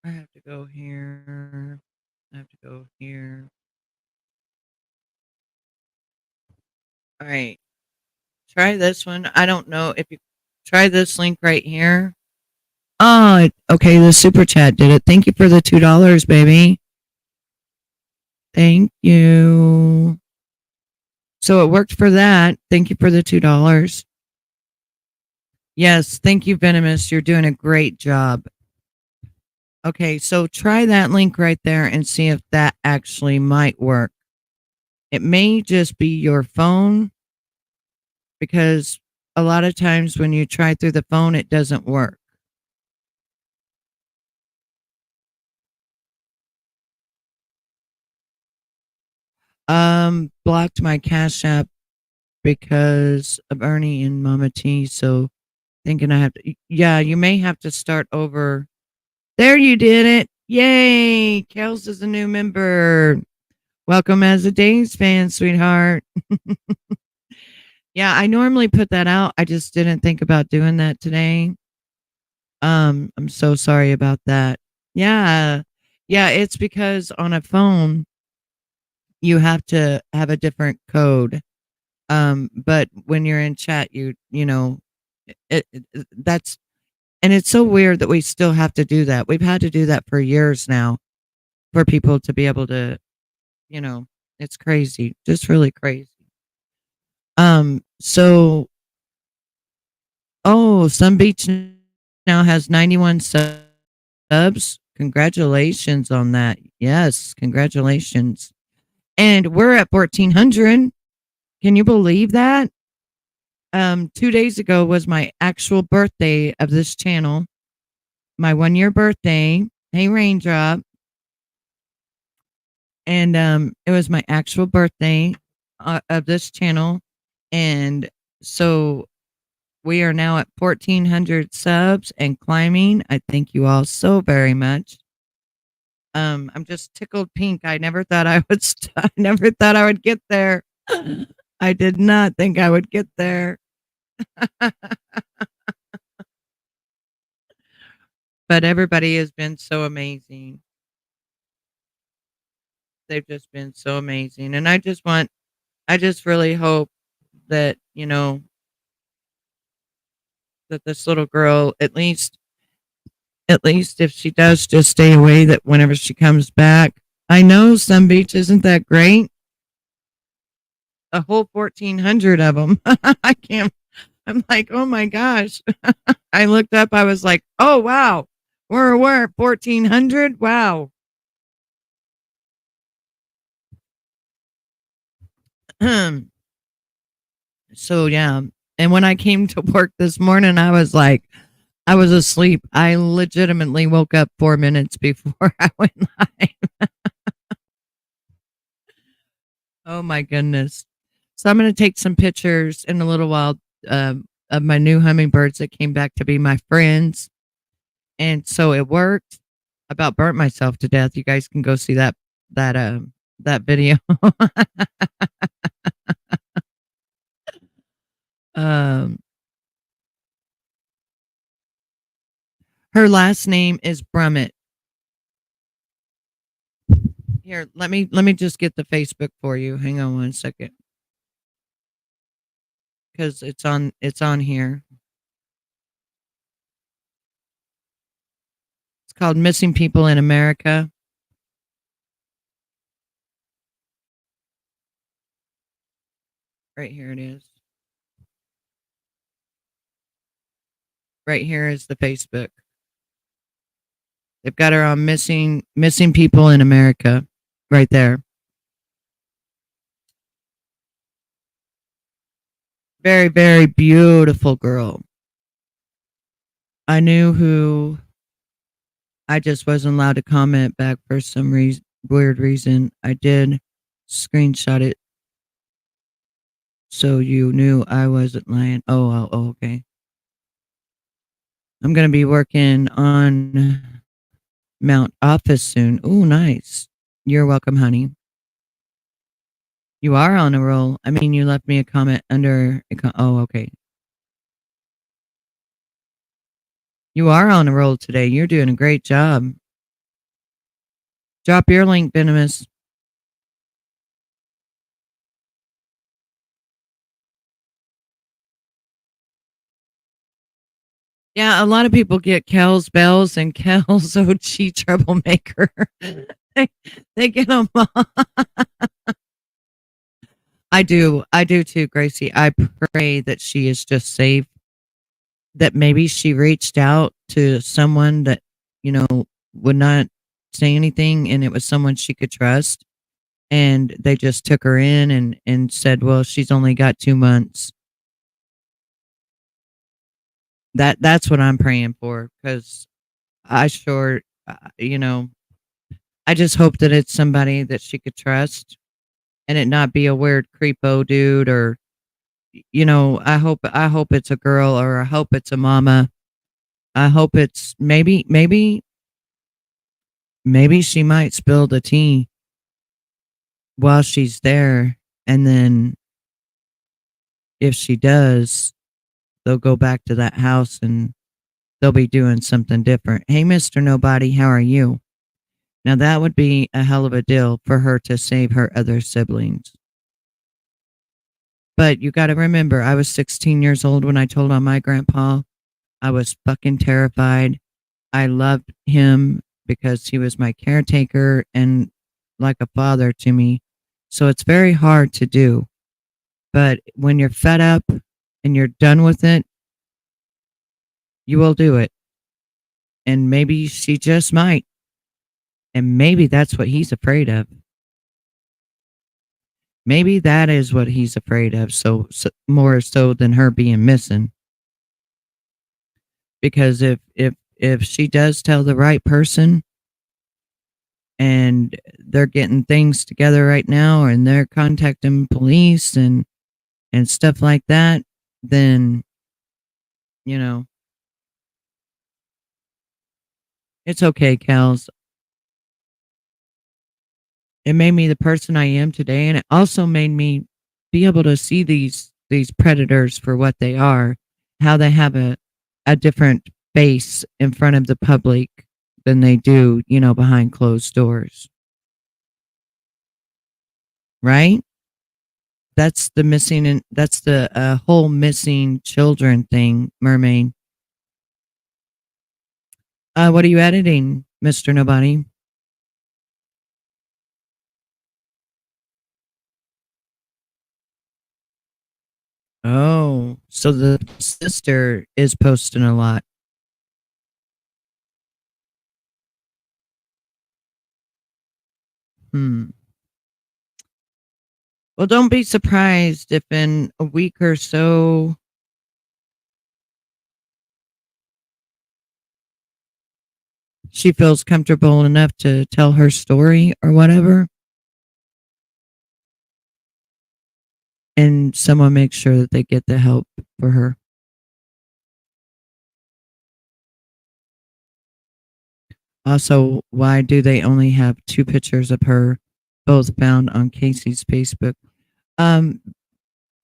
I have to go here. I have to go here. All right. Try this one. I don't know if you try this link right here. Oh, okay. The super chat did it. Thank you for the $2, baby. Thank you. So it worked for that. Thank you for the $2. Yes, thank you, Venomous. You're doing a great job. Okay, so try that link right there and see if that actually might work. It may just be your phone, because a lot of times when you try through the phone, it doesn't work. Blocked my Cash App because of Ernie and Mama T. So thinking I have to. Yeah, you may have to start over. There, you did it. Yay! Kels is a new member. Welcome as a Days fan, sweetheart. Yeah, I normally put that out. I just didn't think about doing that today. I'm so sorry about that. Yeah. Yeah, it's because on a phone you have to have a different code. But when you're in chat, that's, and it's so weird that we still have to do that. We've had to do that for years now for people to be able to, you know, it's crazy, just really crazy. So, oh, Sun Beach now has 91 subs. Congratulations on that. Yes, congratulations. And we're at 1,400. Can you believe that? 2 days ago was my actual birthday of this channel, my 1 year birthday. Hey, Raindrop. And it was my actual birthday of this channel. And so we are now at 1,400 subs and climbing. I thank you all so very much. I'm just tickled pink. I never thought I would. I never thought I would get there. I did not think I would get there. But everybody has been so amazing. They've just been so amazing. And I just really hope that, that this little girl, at least if she does just stay away, that whenever she comes back, I know Sun Beach isn't that great. A whole 1,400 of them. I can't, I'm like, oh my gosh. I looked up, I was like, oh wow. We're at 1,400. Wow. So yeah, And when I came to work this morning, I was like, I was asleep. I legitimately woke up 4 minutes before I went live. Oh my goodness. So I'm going to take some pictures in a little while of my new hummingbirds that came back to be my friends. And so it worked. I about burnt myself to death. You guys can go see that video. um Her last name is Brummett. Here, let me just get the Facebook for you. Hang on one second. Cuz it's on here. It's called Missing People in America. Right here it is. Right here is the Facebook. They've got her on missing people in America right there. Very, very beautiful girl. I knew who. I just wasn't allowed to comment back for some weird reason. I did screenshot it so you knew I wasn't lying. Oh, okay. I'm going to be working on Mount Office soon. Oh, nice. You're welcome, honey. You are on a roll. I mean, you left me a comment under. Oh, okay. You are on a roll today. You're doing a great job. Drop your link, Venomous. Yeah, a lot of people get Kel's bells and Kel's OG troublemaker. they, they get them all. I do too, Gracie. I pray that she is just safe. That maybe she reached out to someone that, would not say anything and it was someone she could trust. And they just took her in and said, well, she's only got 2 months. That's what I'm praying for because I sure, I just hope that it's somebody that she could trust and it not be a weird creepo dude or I hope it's a girl or I hope it's a mama. I hope it's maybe she might spill the tea while she's there and then if she does, they'll go back to that house and they'll be doing something different. Hey, Mr. Nobody, how are you? Now that would be a hell of a deal for her to save her other siblings. But you got to remember, I was 16 years old when I told on my grandpa. I was fucking terrified. I loved him because he was my caretaker and like a father to me. So it's very hard to do. But when you're fed up and you're done with it, you will do it. And maybe she just might. And maybe that's what he's afraid of. Maybe that is what he's afraid of. So more so than her being missing. Because if she does tell the right person and they're getting things together right now and they're contacting police and stuff like that, then it's okay, Kels. It made me the person I am today, and it also made me be able to see these predators for what they are, how they have a different face in front of the public than they do, behind closed doors. Right? That's the missing and that's the whole missing children thing, Mermaid. What are you editing, Mr. Nobody? Oh, so the sister is posting a lot. Well, don't be surprised if in a week or so she feels comfortable enough to tell her story or whatever, and someone makes sure that they get the help for her. Also, why do they only have two pictures of her, both found on Casey's Facebook? Um,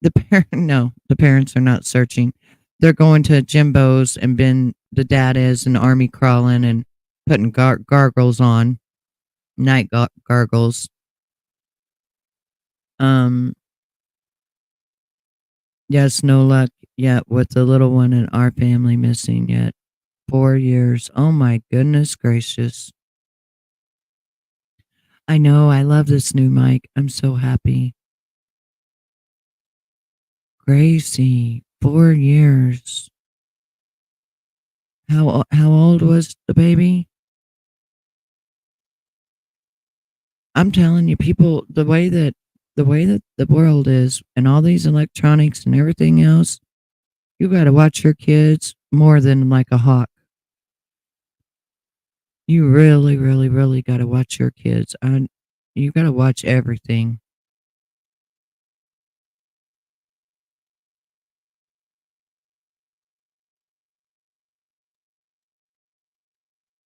the parent, no, the parents are not searching. They're going to Jimbo's and been the dad is an army crawling and putting gargles on, night gargles. Um, yes, no luck yet with the little one in our family missing yet. 4 years. Oh my goodness gracious. I know. I love this new mic. I'm so happy. Gracie, 4 years. How old was the baby? I'm telling you, people, the way that the world is, and all these electronics and everything else, you got to watch your kids more than like a hawk. You really, really, really got to watch your kids. You got to watch everything.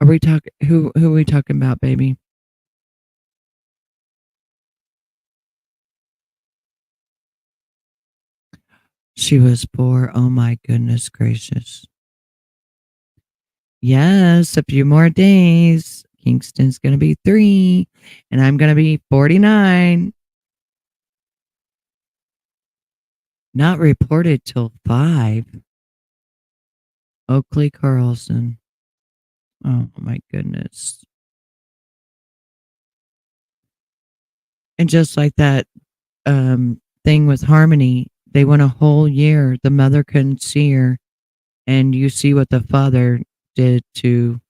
Are we talking? Who are we talking about, baby? She was 4. Oh my goodness gracious. Yes, a few more days. Kingston's going to be 3, and I'm going to be 49. Not reported till 5. Oakley Carlson. Oh my goodness. And just like that thing with Harmony, they went a whole year. The mother couldn't see her, and you see what the father did to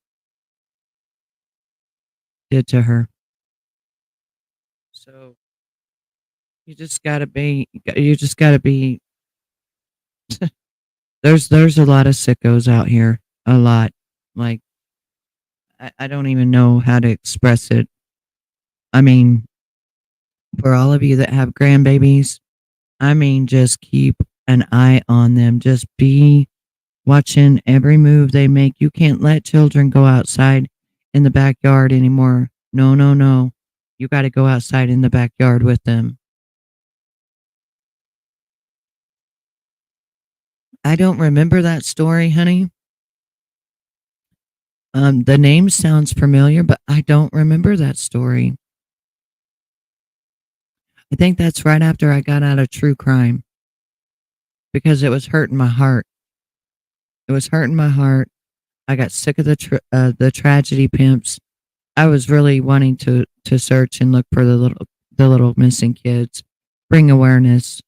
her. So you just gotta be there's a lot of sickos out here. A lot. Like I don't even know how to express it. I mean, for all of you that have grandbabies, I mean just keep an eye on them. Just be watching every move they make. You can't let children go outside in the backyard anymore. No, no, no. You got to go outside in the backyard with them. I don't remember that story, honey. The name sounds familiar, but I don't remember that story. I think that's right after I got out of true crime because it was hurting my heart. It was hurting my heart. I got sick of the tragedy pimps. I was really wanting to search and look for the little missing kids, bring awareness,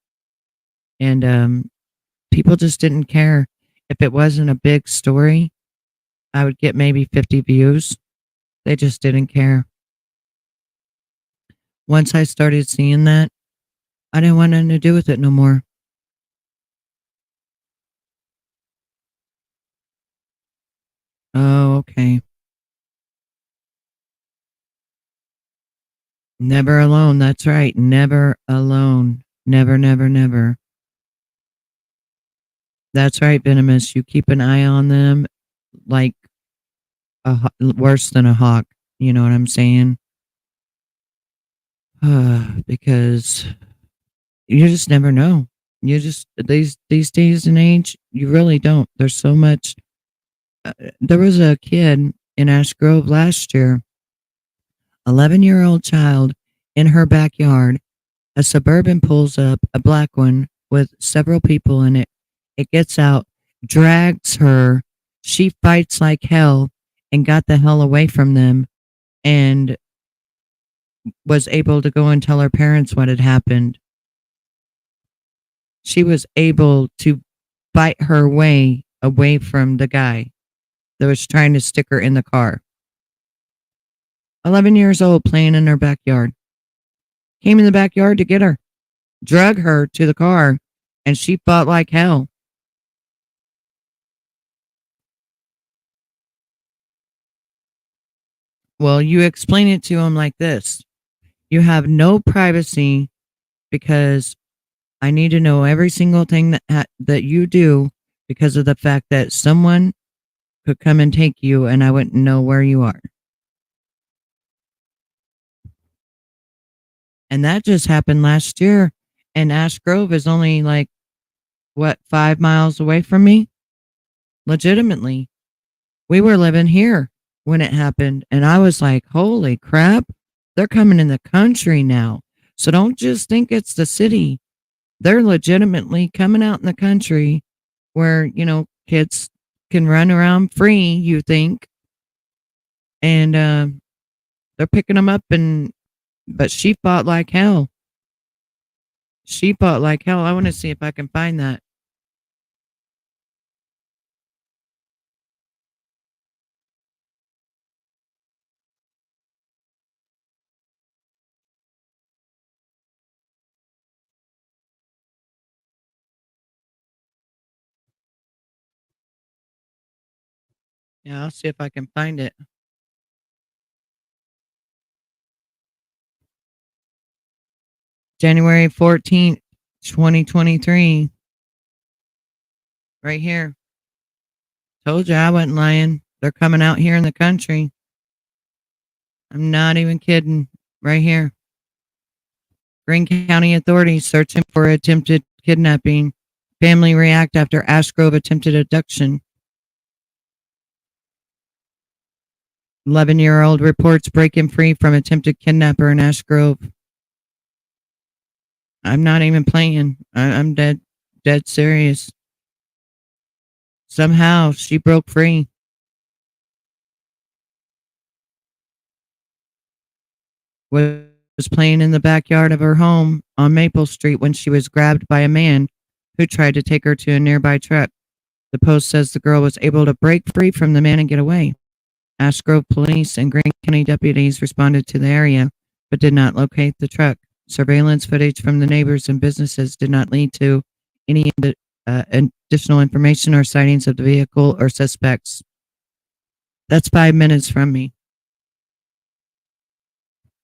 and people just didn't care. If it wasn't a big story, I would get maybe 50 views. They just didn't care. Once I started seeing that, I didn't want nothing to do with it no more. Oh, okay. Never alone. That's right. Never alone. Never, never, never. That's right, Venomous. You keep an eye on them like worse than a hawk. You know what I'm saying? Because you just never know. You just these days and age, you really don't. There's so much. There was a kid in Ash Grove last year, 11-year-old child in her backyard. A Suburban pulls up, a black one with several people in it. It gets out, drags her. She fights like hell and got the hell away from them and was able to go and tell her parents what had happened. She was able to fight her way away from the guy that was trying to stick her in the car. 11 years old, playing in her backyard. Came in the backyard to get her, drug her to the car, and she fought like hell. Well, you explain it to them like this: you have no privacy because I need to know every single thing that you do because of the fact that someone could come and take you and I wouldn't know where you are. And that just happened last year. And Ash Grove is only like, what, 5 miles away from me? Legitimately. We were living here when it happened. And I was like, holy crap, they're coming in the country now. So don't just think it's the city. They're legitimately coming out in the country where, kids can run around free, you think. And they're picking them up. But she fought like hell. She fought like hell. I want to see if I can find that. Yeah, I'll see if I can find it. January 14th, 2023. Right here. Told you I wasn't lying. They're coming out here in the country. I'm not even kidding. Right here. Greene County authorities searching for attempted kidnapping. Family react after Ash Grove attempted abduction. 11-year-old reports breaking free from attempted kidnapper in Ash Grove. I'm not even playing. I'm dead serious. Somehow she broke free. Was playing in the backyard of her home on Maple Street when she was grabbed by a man who tried to take her to a nearby truck. The Post says the girl was able to break free from the man and get away. Ash Grove police and Greene County deputies responded to the area, but did not locate the truck. Surveillance footage from the neighbors and businesses did not lead to any additional information or sightings of the vehicle or suspects. That's 5 minutes from me.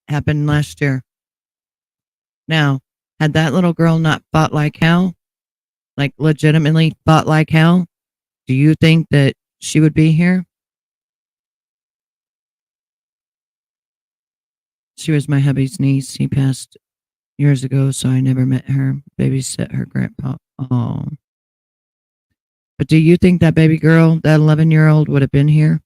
Happened last year. Now, had that little girl not fought like hell, like legitimately fought like hell, do you think that she would be here? She was my hubby's niece. He passed years ago, so I never met her. Babysit her grandpa. Oh. But do you think that baby girl, that 11-year-old, would have been here?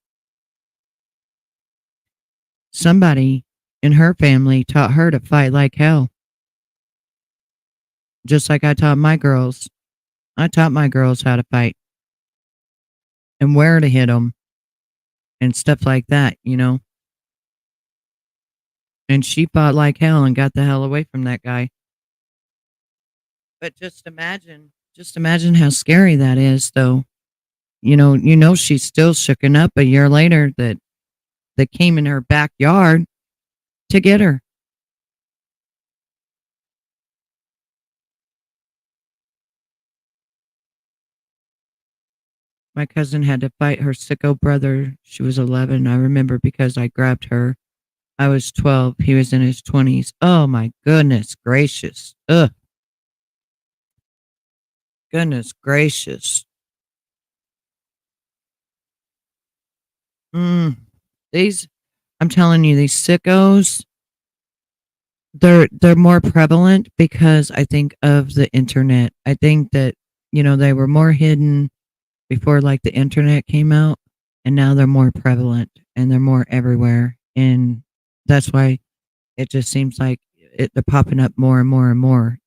Somebody in her family taught her to fight like hell. Just like I taught my girls. I taught my girls how to fight and where to hit them and stuff like that, And she fought like hell and got the hell away from that guy. But just imagine how scary that is, though. She's still shooken up a year later that they came in her backyard to get her. My cousin had to fight her sicko brother. She was 11. I remember because I grabbed her. I was 12. He was in his 20s. Oh my goodness gracious. Ugh. Goodness gracious. These, I'm telling you, these sickos, they're more prevalent because I think of the internet. I think that, they were more hidden before like the internet came out, and now they're more prevalent and they're more everywhere. And that's why it just seems like they're popping up more and more and more,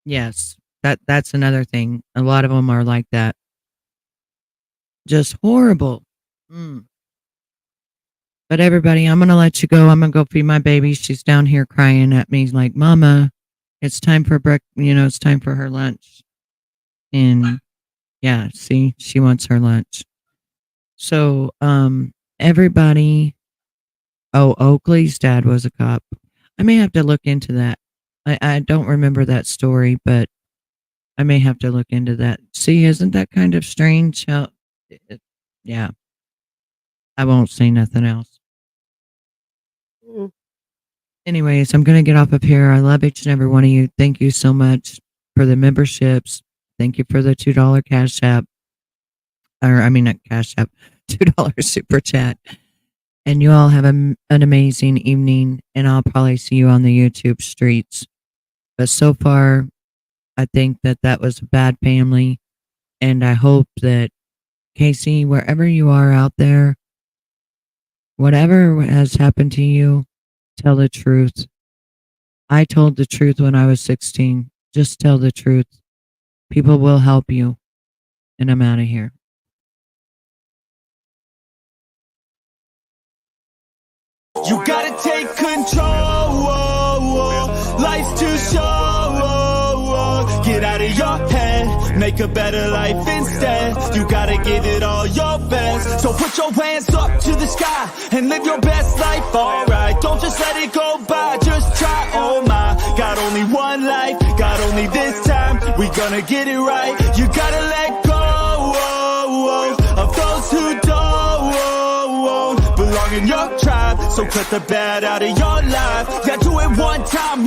Yes, that's another thing. A lot of them are like that. Just horrible. Mm. But everybody, I'm going to let you go. I'm going to go feed my baby. She's down here crying at me like, Mama, it's time for it's time for her lunch. And yeah, see, she wants her lunch. So, everybody, Oakley's dad was a cop. I may have to look into that. I don't remember that story, but I may have to look into that. See, isn't that kind of strange? Yeah. I won't say nothing else. Mm. Anyways, I'm going to get off of here. I love each and every one of you. Thank you so much for the memberships. Thank you for the $2 cash app. Or, I mean, not cash app, $2 super chat. And you all have an amazing evening. And I'll probably see you on the YouTube streets. But so far, I think that was a bad family. And I hope that, Casey, wherever you are out there, whatever has happened to you, tell the truth. I told the truth when I was 16. Just tell the truth. People will help you. And I'm out of here. You gotta take control. Life's too short. Get out of your head, make a better life instead. You gotta give it all your best. So put your hands up to the sky and live your best life, alright. Don't just let it go by, just try, oh my. Got only one life, got only this time. We gonna get it right. You gotta let go of those who don't belong in your tribe. So cut the bad out of your life. Yeah, do it one time.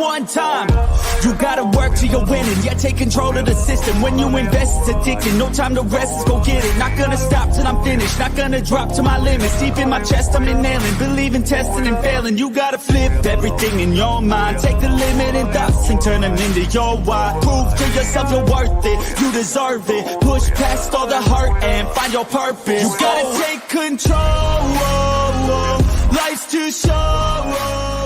You gotta work till you're winning. Yeah, take control of the system. When you invest, it's addicting. No time to rest, let's go get it. Not gonna stop till I'm finished. Not gonna drop to my limits. Deep in my chest, I'm inhaling. Believe in testing and failing. You gotta flip everything in your mind. Take the limiting thoughts and turn them into your why. Prove to yourself you're worth it. You deserve it. Push past all the hurt and find your purpose. You gotta take control. Life's too short.